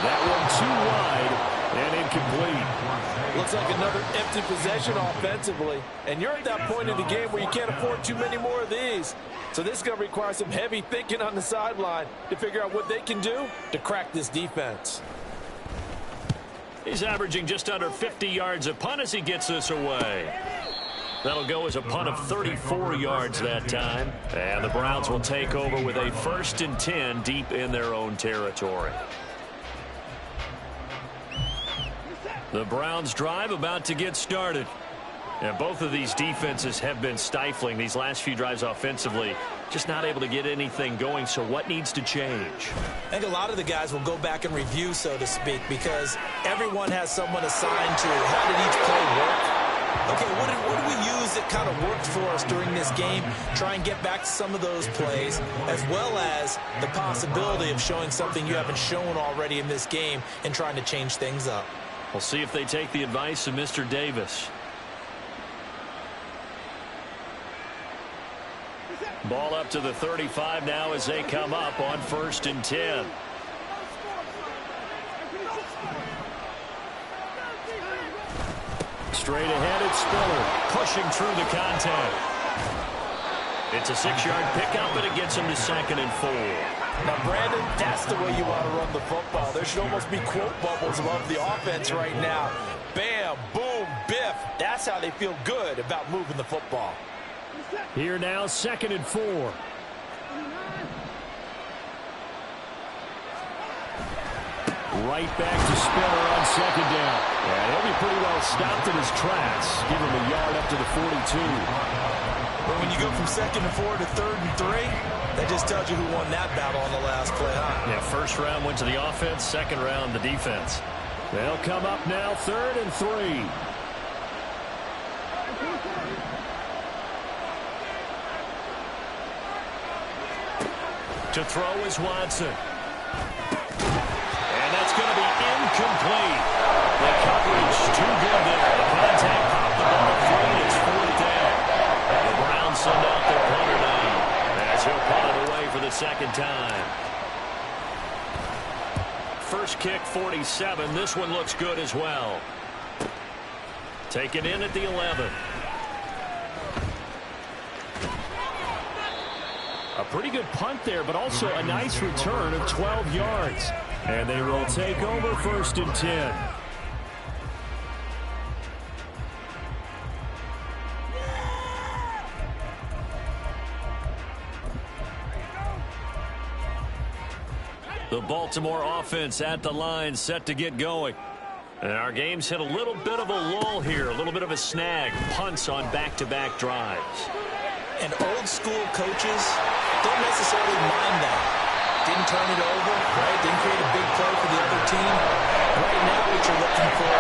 That one too wide and incomplete. Looks like another empty possession offensively. And you're at that point in the game where you can't afford too many more of these. So this is going to require some heavy thinking on the sideline to figure out what they can do to crack this defense. He's averaging just under 50 yards a punt as he gets this away. That'll go as a punt of 34 yards that time. And the Browns will take over with a 1st and 10 deep in their own territory. The Browns drive about to get started. And both of these defenses have been stifling these last few drives offensively. Just not able to get anything going, so what needs to change? I think a lot of the guys will go back and review, so to speak, because everyone has someone assigned to how did each play work. Okay, what do we use that kind of worked for us during this game? Try and get back to some of those plays, as well as the possibility of showing something you haven't shown already in this game and trying to change things up. We'll see if they take the advice of Mr. Davis. Ball up to the 35 now as they come up on 1st and 10. Straight ahead, it's Spiller pushing through the contact. It's a 6-yard pickup, but it gets him to 2nd and 4. Now, Brandon, that's the way you want to run the football. There should almost be quote bubbles above the offense right now. Bam, boom, biff. That's that's how they feel good about moving the football. Here now, 2nd and 4. Right back to Spiller on 2nd down. Yeah, he'll be pretty well stopped in his tracks. Give him a yard up to the 42. But when you go from 2nd and 4 to 3rd and 3, that just tells you who won that battle on the last play, huh? Yeah, first round went to the offense, second round the defense. They'll come up now, 3rd and 3. To throw is Watson. And that's going to be incomplete. The coverage too good there. The contact popped the ball free, and it's 4th down. The Browns send out their punter now, as he'll punt it away for the 2nd time. First kick, 47. This one looks good as well. Taken in at the 11. A pretty good punt there, but also a nice return of 12 yards. And they will take over 1st and 10. The Baltimore offense at the line, set to get going. And our game's hit a little bit of a lull here, a little bit of a snag. Punts on back-to-back drives. And old school coaches don't necessarily mind that. Didn't turn it over, right? Didn't create a big play for the other team. Right now what you're looking for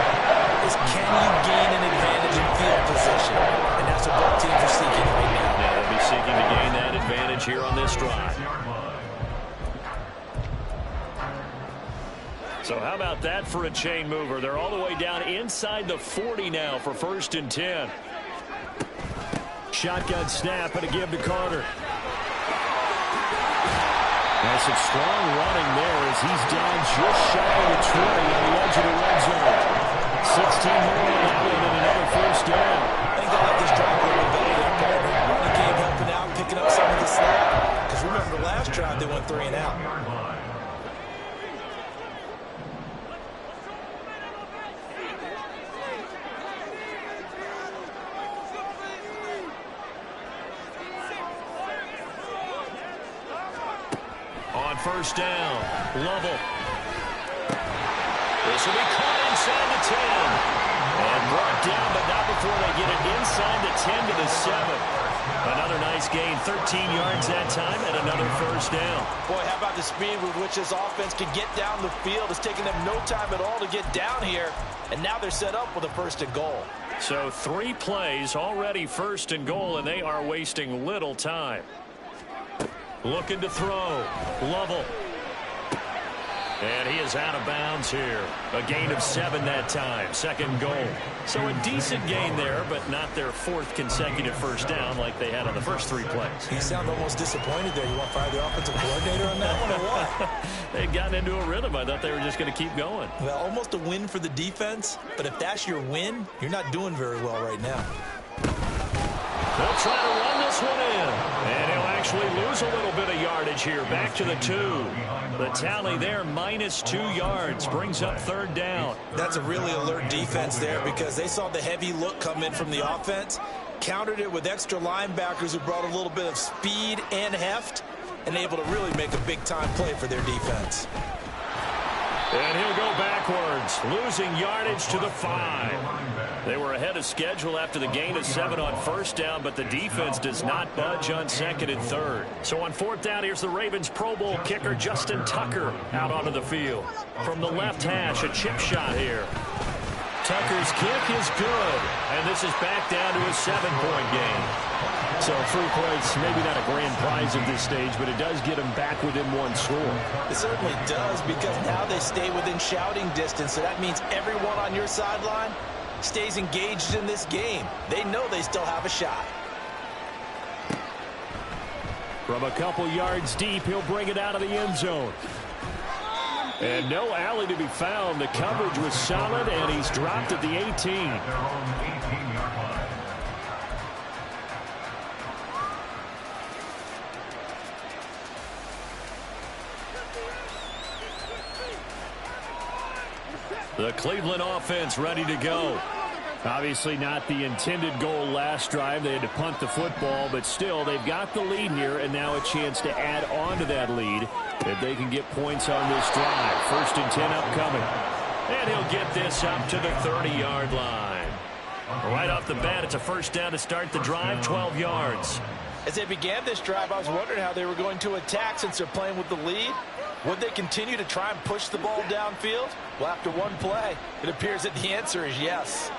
is can you gain an advantage in field position? And that's what both teams are seeking right now. Yeah, they'll be seeking to gain that advantage here on this drive. So how about that for a chain mover? They're all the way down inside the 40 now for 1st and 10. Shotgun snap and a give to Carter. That's some strong running there as he's down just shy of the 20 on the edge of the red zone. 16 more on Allen and another 1st down. I think they let this drive a little bit of partner. Running game helping out, picking up some of the slack. Because remember, last drive they went 3 and out. On 1st down, Lovell. This will be caught inside the 10. And brought down, but not before they get it inside the 10 to the 7. Another nice gain, 13 yards that time, and another 1st down. Boy, how about the speed with which this offense can get down the field? It's taking them no time at all to get down here. And now they're set up with a 1st and goal. So 3 plays, already 1st and goal, and they are wasting little time. Looking to throw. Lovell. And he is out of bounds here. A gain of 7 that time. 2nd goal. So a decent gain there, but not their 4th consecutive 1st down like they had on the first 3 plays. You sound almost disappointed there. You want to fire the offensive coordinator on that one or what? They'd gotten into a rhythm. I thought they were just going to keep going. Well, almost a win for the defense. But if that's your win, you're not doing very well right now. They'll try to run this one in. And he'll actually lose a little bit of yardage here. Back to the 2. The tally there, -2 yards. Brings up 3rd down. That's a really alert defense there because they saw the heavy look come in from the offense. Countered it with extra linebackers who brought a little bit of speed and heft. And able to really make a big-time play for their defense. And he'll go backwards, losing yardage to the 5. They were ahead of schedule after the gain of 7 on 1st down, but the defense does not budge on 2nd and 3rd. So on 4th down, here's the Ravens Pro Bowl kicker Justin Tucker out onto the field. From the left hash, a chip shot here. Tucker's kick is good, and this is back down to a 7-point game. So 3 points, maybe not a grand prize at this stage, but it does get them back within 1 score. It certainly does because now they stay within shouting distance, so that means everyone on your sideline stays engaged in this game. They know they still have a shot. From a couple yards deep, he'll bring it out of the end zone. And no alley to be found. The coverage was solid, and he's dropped at the 18. The Cleveland offense ready to go. Obviously not the intended goal last drive. They had to punt the football, but still they've got the lead here, and now a chance to add on to that lead if they can get points on this drive. 1st and 10 upcoming. And he'll get this up to the 30-yard line. Right off the bat, it's a 1st down to start the drive, 12 yards. As they began this drive, I was wondering how they were going to attack since they're playing with the lead. Would they continue to try and push the ball downfield? Well, after one play, it appears that the answer is yes.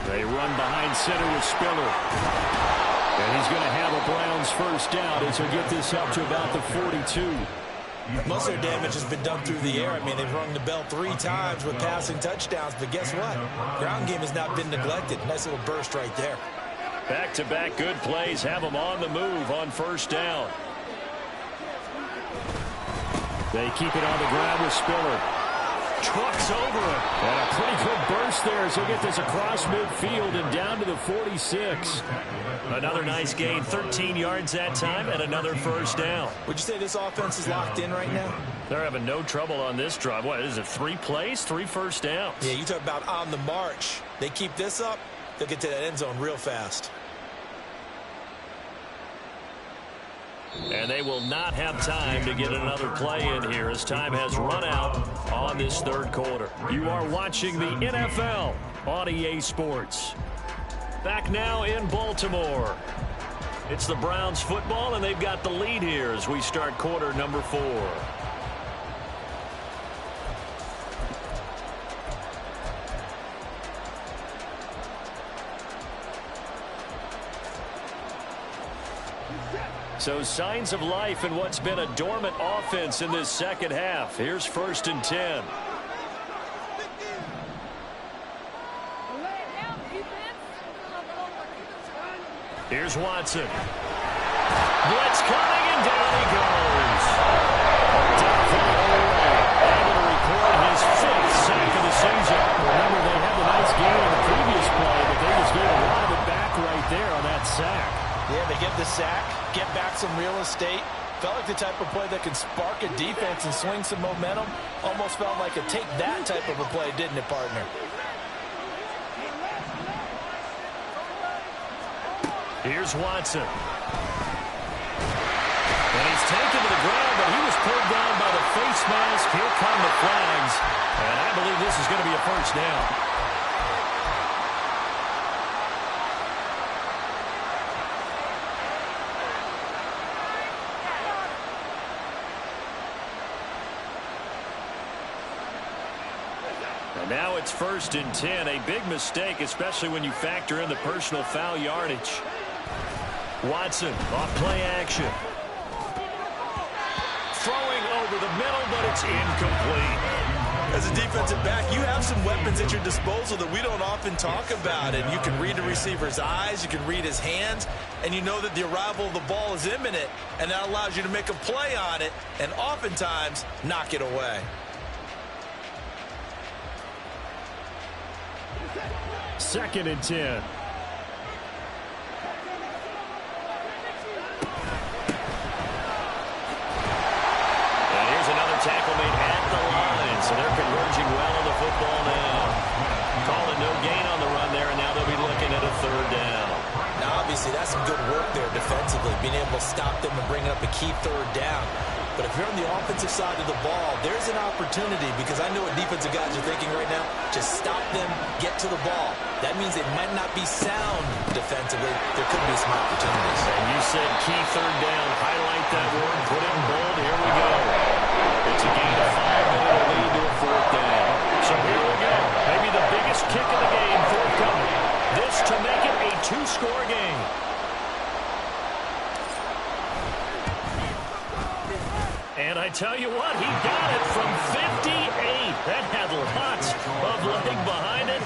They run behind center with Spiller. And he's going to have a Browns 1st down as he'll get this up to about the 42. Most of their damage has been done through the air. I mean, they've rung the bell 3 times with passing touchdowns, but guess what? Ground game has not been neglected. Nice little burst right there. Back-to-back good plays have them on the move on 1st down. They keep it on the ground with Spiller. Trucks over it. And a pretty good burst there as he'll get this across midfield and down to the 46. Another nice gain, 13 yards that time, and another 1st down. Would you say this offense is locked in right now? They're having no trouble on this drive. What is it, 3 plays, 3 1st downs? Yeah, you talk about on the march. They keep this up, they'll get to that end zone real fast. And they will not have time to get another play in here as time has run out on this 3rd quarter. You are watching the NFL on EA Sports. Back now in Baltimore. It's the Browns football, and they've got the lead here as we start quarter number 4. So signs of life in what's been a dormant offense in this 2nd half. Here's 1st and 10. Here's Watson. Blitz coming, and down he goes. Able to record his 5th sack of the season. Remember, they had the nice gain on the previous play, but they just gave a lot of it back right there on that sack. Yeah, they get the sack, get back some real estate. Felt like the type of play that can spark a defense and swing some momentum. Almost felt like a take that type of a play, didn't it, partner? Here's Watson. And he's taken to the ground, but he was pulled down by the face mask. Here come the flags. And I believe this is going to be a 1st down. And now it's 1st and 10. A big mistake, especially when you factor in the personal foul yardage. Watson off play action. Throwing over the middle, but it's incomplete. As a defensive back, you have some weapons at your disposal that we don't often talk about. And you can read the receiver's eyes, you can read his hands, and you know that the arrival of the ball is imminent, and that allows you to make a play on it and oftentimes knock it away. 2nd and 10. And here's another tackle made at the line. So they're converging well on the football now. Calling no gain on the run there, and now they'll be looking at a 3rd down. Now, obviously, that's some good work there defensively, being able to stop them and bring up a key 3rd down. But if you're on the offensive side of the ball, there's an opportunity, because I know what defensive guys are thinking right now. Just stop them, get to the ball. That means they might not be sound defensively. There could be some opportunities. And you said key 3rd down. Highlight that word. Put it in bold. Here we go. It's a gain of 5, and it'll lead to a 4th down. So here we go. Maybe the biggest kick of the game forthcoming. This to make it a 2-score game. And I tell you what, he got it from 58. That had lots of leg behind it.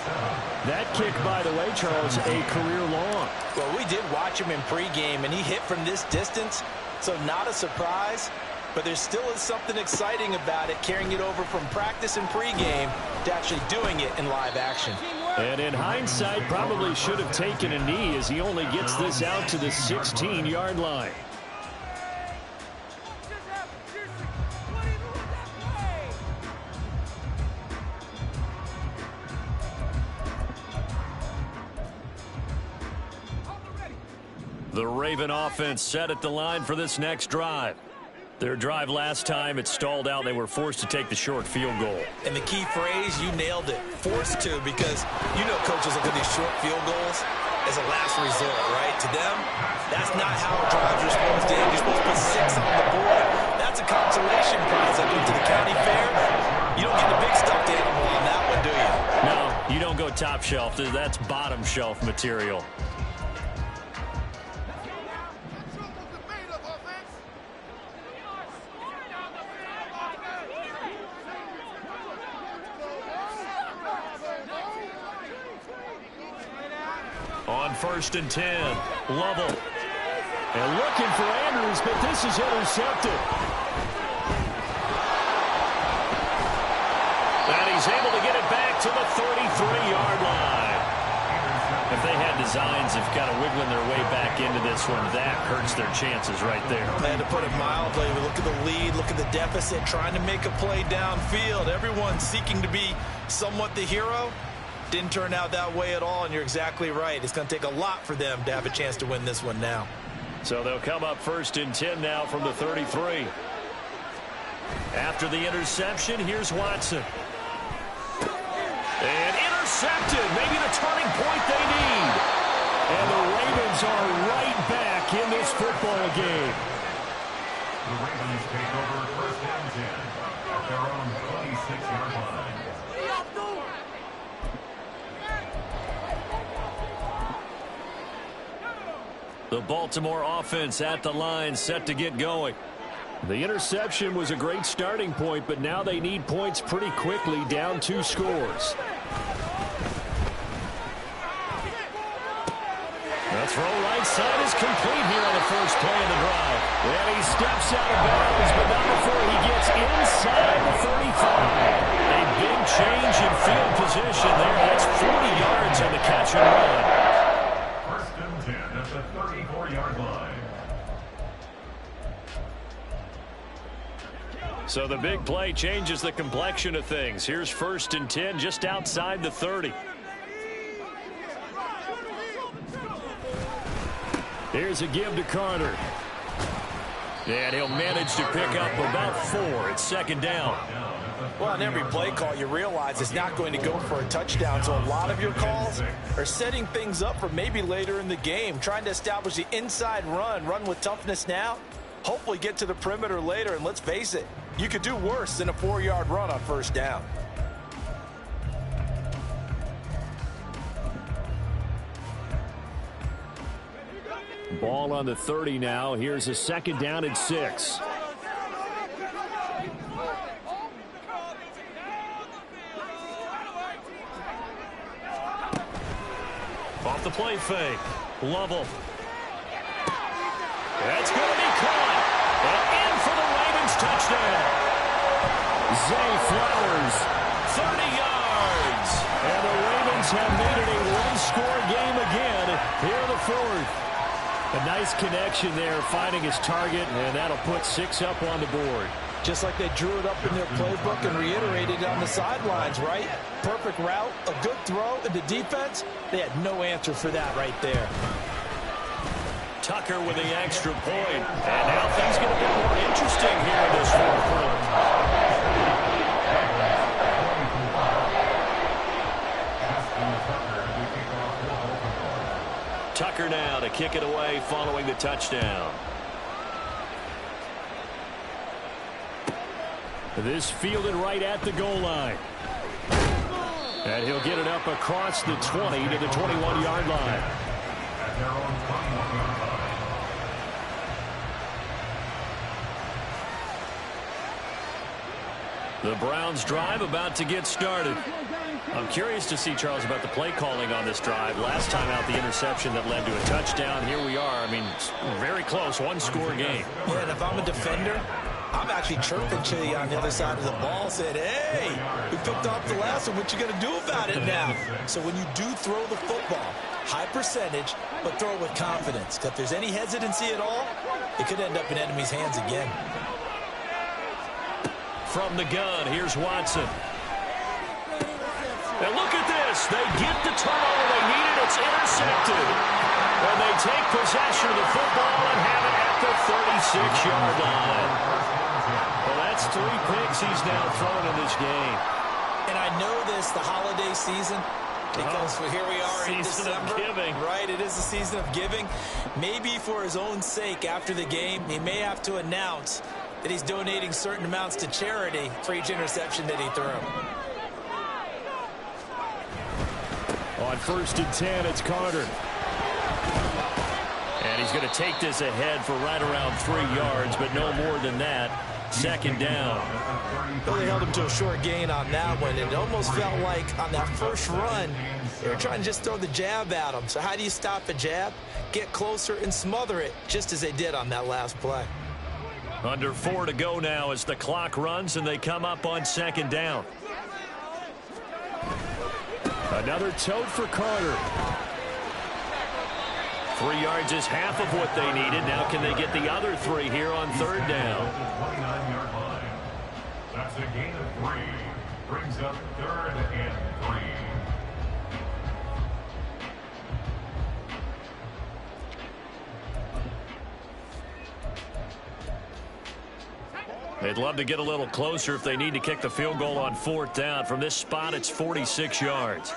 That kick, by the way, Charles, a career long. Well, we did watch him in pregame, and he hit from this distance, so not a surprise. But there still is something exciting about it, carrying it over from practice and pregame to actually doing it in live action. And in hindsight, probably should have taken a knee as he only gets this out to the 16-yard line. The Raven offense set at the line for this next drive. Their drive last time, it stalled out. They were forced to take the short field goal. And the key phrase, you nailed it, forced to, because you know coaches look at these short field goals as a last resort, right? To them, that's not how drives are supposed to end. You're supposed to put 6 on the board. That's a consolation prize. I went to the county fair. You don't get the big stuffed animal on that one, do you? No, you don't go top shelf. That's bottom shelf material. On 1st and 10, Lovell. And looking for Andrews, but this is intercepted. And he's able to get it back to the 33-yard line. If they had designs of kind of wiggling their way back into this one, that hurts their chances right there. They had to put it mildly. Look at the lead, look at the deficit, trying to make a play downfield. Everyone seeking to be somewhat the hero. Didn't turn out that way at all, and you're exactly right. It's going to take a lot for them to have a chance to win this one now. So they'll come up 1st and 10 now from the 33. After the interception, here's Watson. And intercepted, maybe the turning point they need. And the Ravens are right back in this football game. The Ravens take over 1st and 10 at their own 26-yard line. The Baltimore offense at the line, set to get going. The interception was a great starting point, but now they need points pretty quickly, down 2 scores. The throw right side is complete here on the first play of the drive. And he steps out of bounds, but not before he gets inside the 35. A big change in field position there. That's 40 yards on the catch and run. 1st and 10 at the 34-yard line. So the big play changes the complexion of things. Here's 1st and 10 just outside the 30. Here's a give to Carter. And he'll manage to pick up about 4. It's 2nd down. Well, on every play call, you realize it's not going to go for a touchdown. So a lot of your calls are setting things up for maybe later in the game, trying to establish the inside run with toughness now, hopefully get to the perimeter later. And let's face it, you could do worse than a 4-yard run on 1st down. Ball on the 30 now. Here's a 2nd down and 6. Off the play fake. Lovell. That's going to be caught. And in for the Ravens touchdown. Zay Flowers, 30 yards. And the Ravens have made it a one-score game again here in the 4th. A nice connection there, finding his target, and that'll put 6 up on the board. Just like they drew it up in their playbook and reiterated on the sidelines, right? Perfect route, a good throw, and the defense, they had no answer for that right there. Tucker with the extra point. And now things get a bit more interesting here in this 4th quarter. Tucker now to kick it away following the touchdown. This fielded right at the goal line. And he'll get it up across the 20 to the 21-yard line. At their own 21-yard line. The Browns drive about to get started. I'm curious to see, Charles, about the play calling on this drive. Last time out, the interception that led to a touchdown. Here we are. I mean, very close, one-score game. Yeah, and if I'm a defender, I'm actually chirping to you on the other side of the ball, saying, hey, we picked off the last one. What you going to do about it now? So when you do throw the football, high percentage, but throw it with confidence. Because if there's any hesitancy at all, it could end up in enemy's hands again. From the gun, here's Watson. And look at this. this. They get the turnover they needed. It's intercepted. And they take possession of the football and have it at the 36-yard line. Well, that's 3 picks he's now thrown in this game. And I know this, the holiday season, because here we are in December. Season of giving. Right, it is the season of giving. Maybe for his own sake after the game, he may have to announce that he's donating certain amounts to charity for each interception that he threw. On 1st and 10, it's Carter. And he's going to take this ahead for right around 3 yards, but no more than that. 2nd down. Well, they held him to a short gain on that one. It almost felt like on that first run, they were trying to just throw the jab at him. So how do you stop a jab? Get closer and smother it, just as they did on that last play. Under 4 to go now as the clock runs and they come up on 2nd down. Another tote for Carter. 3 yards is half of what they needed. Now can they get the other 3 here on 3rd down? 29-yard line. That's a gain of 3. Brings up 3rd and 3. They'd love to get a little closer if they need to kick the field goal on 4th down. From this spot, it's 46 yards.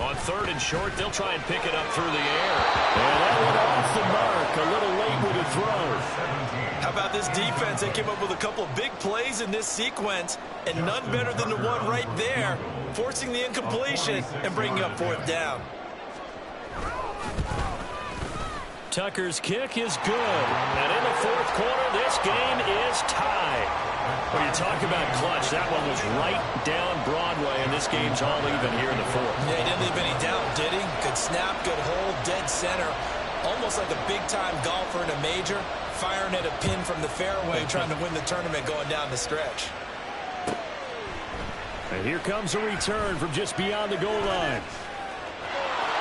On 3rd and short, they'll try and pick it up through the air. And that went off the mark. A little late with a throw. How about this defense? They came up with a couple of big plays in this sequence, and none better than the one right there, forcing the incompletion and bringing up 4th down. Tucker's kick is good. And in the 4th quarter, this game is tied. When you talk about clutch, that one was right down Broadway, and this game's all even here in the 4th. Yeah, he didn't leave any doubt, did he? Good snap, good hold, dead center. Almost like a big-time golfer in a major, firing at a pin from the fairway, trying to win the tournament going down the stretch. And here comes a return from just beyond the goal line.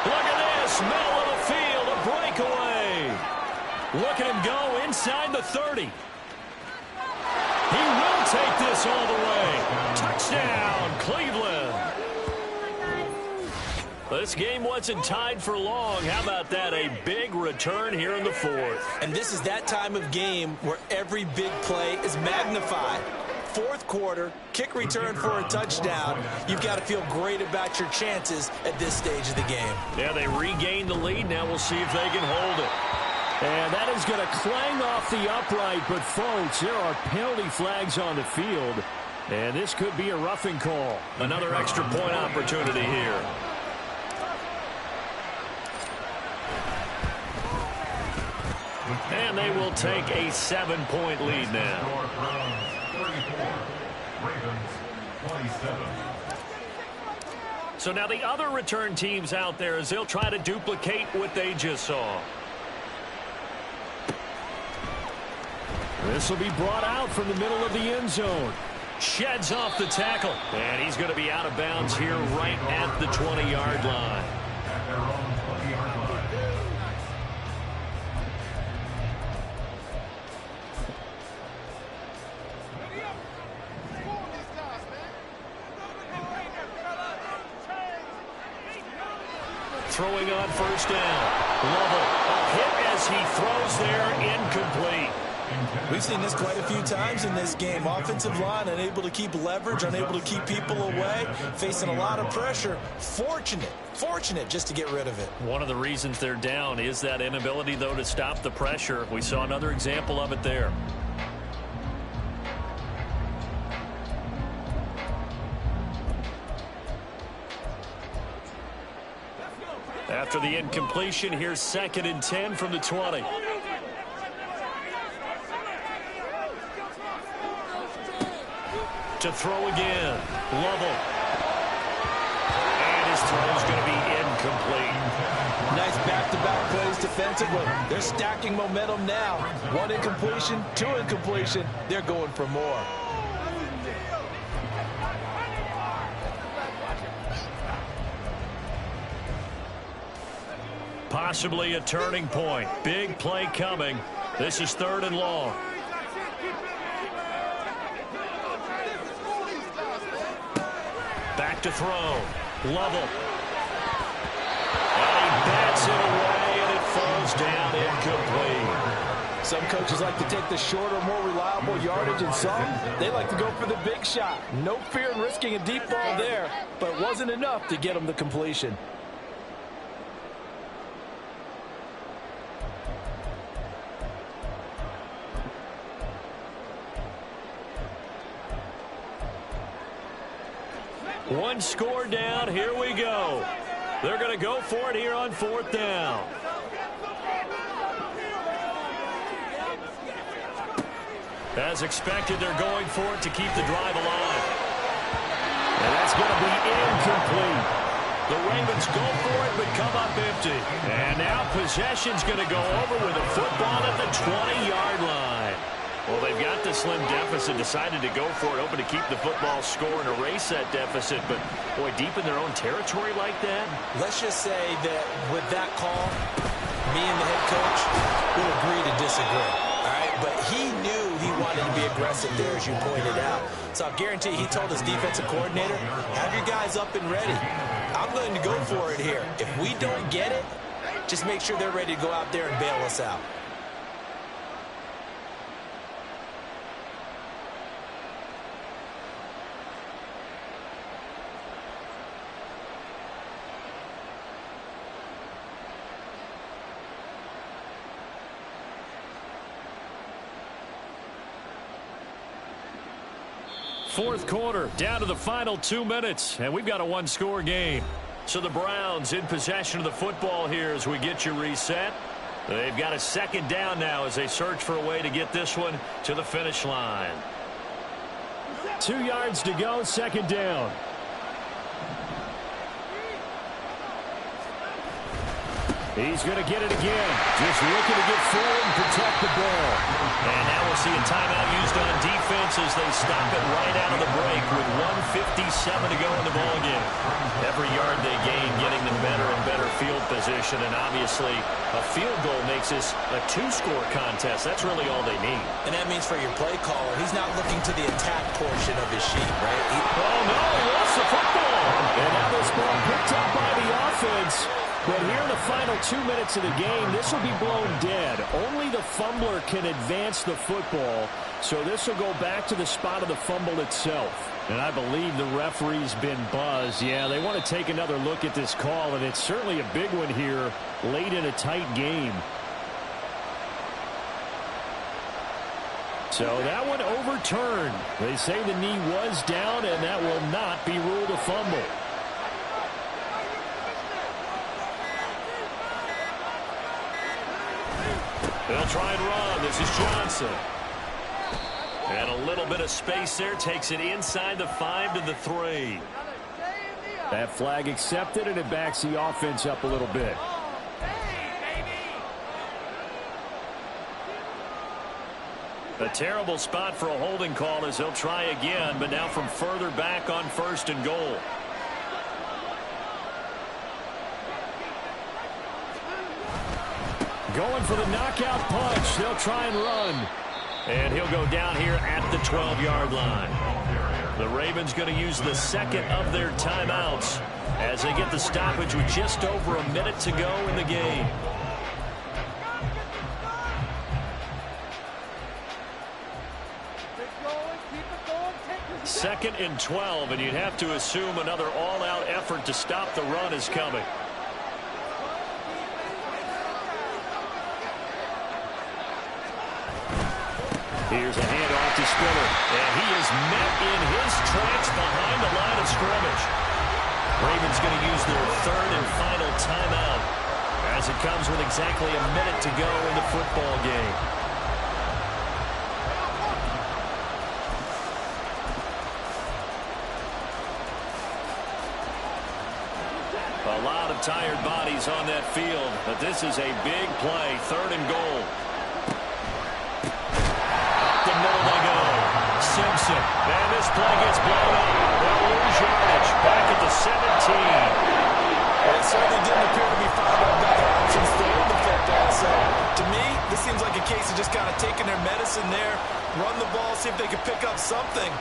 Look at this, middle of the field, a breakaway. Look at him go inside the 30. He will take this all the way. Touchdown, Cleveland. This game wasn't tied for long. How about that? A big return here in the 4th. And this is that time of game where every big play is magnified. 4th quarter, kick return for a touchdown. You've got to feel great about your chances at this stage of the game. Yeah, they regained the lead. Now we'll see if they can hold it. And that is going to clang off the upright. But, folks, there are penalty flags on the field. And this could be a roughing call. Another extra point opportunity here. And they will take a 7-point lead now. So now the other return teams out there as they'll try to duplicate what they just saw. This will be brought out from the middle of the end zone. Sheds off the tackle. And he's going to be out of bounds here right at the 20-yard line. Throwing on 1st down. Lovell, a hit as he throws there, incomplete. We've seen this quite a few times in this game. Offensive line unable to keep leverage, unable to keep people away, facing a lot of pressure. Fortunate just to get rid of it. One of the reasons they're down is that inability, though, to stop the pressure. We saw another example of it there. After the incompletion, here's 2nd and 10 from the 20. To throw again, Lovell. And his throw is going to be incomplete. Nice back-to-back plays defensively. They're stacking momentum now. 1 incompletion, 2 incompletion. They're going for more. Possibly a turning point. Big play coming. This is 3rd and long. to throw. Lovell. And he bats it away, and it falls down incomplete. Some coaches like to take the shorter, more reliable yardage, and some, they like to go for the big shot. No fear in risking a deep ball there, but it wasn't enough to get them the completion. One score down. Here we go. They're going to go for it here on 4th down. As expected, they're going for it to keep the drive alive. And that's going to be incomplete. The Ravens go for it, but come up empty. And now possession's going to go over with a football at the 20-yard line. Well, they've got the slim deficit, decided to go for it, hoping to keep the football score and erase that deficit. But, boy, deep in their own territory like that? Let's just say that with that call, me and the head coach will agree to disagree. All right, but he knew he wanted to be aggressive there, as you pointed out. So I'll guarantee he told his defensive coordinator, have your guys up and ready. I'm going to go for it here. If we don't get it, just make sure they're ready to go out there and bail us out. Fourth quarter, down to the final 2 minutes, and we've got a one-score game. So the Browns in possession of the football here as we get you reset. They've got a second down now as they search for a way to get this one to the finish line. 2 yards to go, second down. He's going to get it again. Just looking to get forward and protect the ball. And now we'll see a timeout used on defense as they stop it right out of the break with 1:57 to go in the ballgame. Every yard they gain getting them better and better field position. And obviously a field goal makes this a 2-score contest. That's really all they need. And that means for your play caller, he's not looking to the attack portion of his sheet, right? Oh, no, he lost the football. And now this ball picked up by the offense. But here in the final 2 minutes of the game, this will be blown dead. Only the fumbler can advance the football, so this will go back to the spot of the fumble itself. And I believe the referee's been buzzed. Yeah, they want to take another look at this call, and it's certainly a big one here late in a tight game. So that one overturned. They say the knee was down, and that will not be ruled a fumble. They'll try and run. This is Johnson. And a little bit of space there. Takes it inside the 5 to the 3. That flag accepted, and it backs the offense up a little bit. A terrible spot for a holding call as they'll try again, but now from further back on 1st and goal. Going for the knockout punch. They'll try and run. And he'll go down here at the 12-yard line. The Ravens going to use the second of their timeouts as they get the stoppage with just over a minute to go in the game. Second and 12, and you'd have to assume another all-out effort to stop the run is coming. Here's a handoff to Spiller, and he is met in his tracks behind the line of scrimmage. Ravens going to use their third and final timeout as it comes with exactly a minute to go in the football game. A lot of tired bodies on that field, but this is a big play, 3rd and goal. Simpson, and this play gets blown up. They'll lose yardage back at the 17. And it certainly didn't appear to be found by better options throwing the football. So, to me, this seems like a case of just kind of taking their medicine there, run the ball, see if they could pick up something.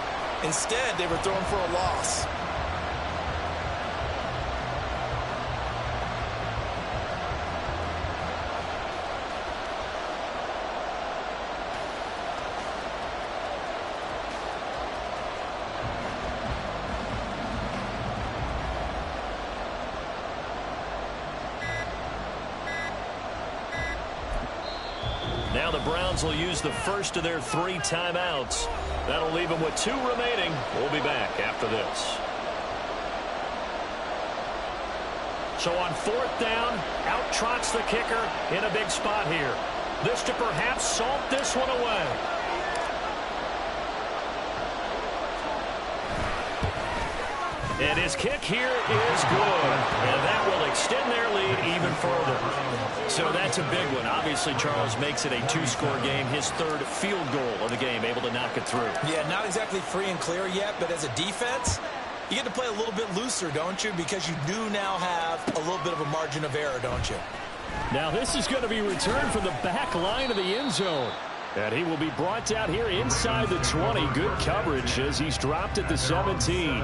Instead, they were throwing for a loss. the Browns will use the first of their 3 timeouts. That'll leave them with 2 remaining. We'll be back after this. So on 4th down, out trots the kicker in a big spot here. This to perhaps salt this one away. And his kick here is good. And that will extend their lead even further. So that's a big one. Obviously, Charles makes it a 2-score game. His 3rd field goal of the game, able to knock it through. Yeah, not exactly free and clear yet, but as a defense, you get to play a little bit looser, don't you? Because you do now have a little bit of a margin of error, don't you? Now this is going to be returned from the back line of the end zone. And he will be brought down here inside the 20. Good coverage as he's dropped at the 17.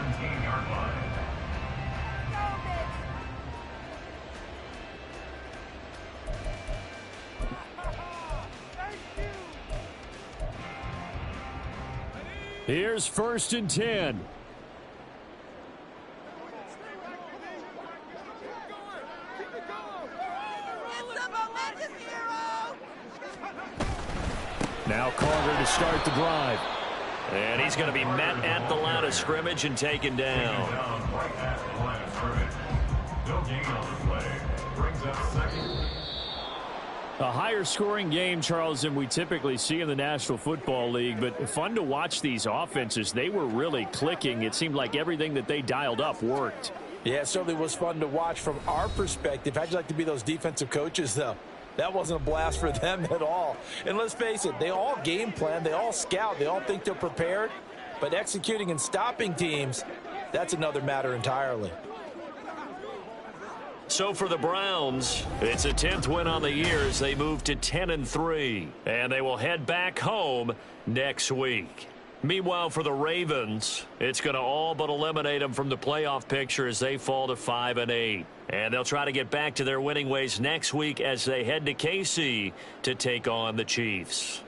Here's 1st and 10. Now Carter to start the drive. And he's going to be met at the line of scrimmage and taken down. A higher scoring game, Charles, than we typically see in the National Football League, but fun to watch these offenses. They were really clicking. It seemed like everything that they dialed up worked. Yeah, it certainly was fun to watch from our perspective. How'd you like to be those defensive coaches, though? That wasn't a blast for them at all. And let's face it, they all game plan, they all scout, they all think they're prepared. But executing and stopping teams, that's another matter entirely. So for the Browns, it's a 10th win on the year as they move to 10-3. And they will head back home next week. Meanwhile, for the Ravens, it's going to all but eliminate them from the playoff picture as they fall to 5-8. And they'll try to get back to their winning ways next week as they head to KC to take on the Chiefs.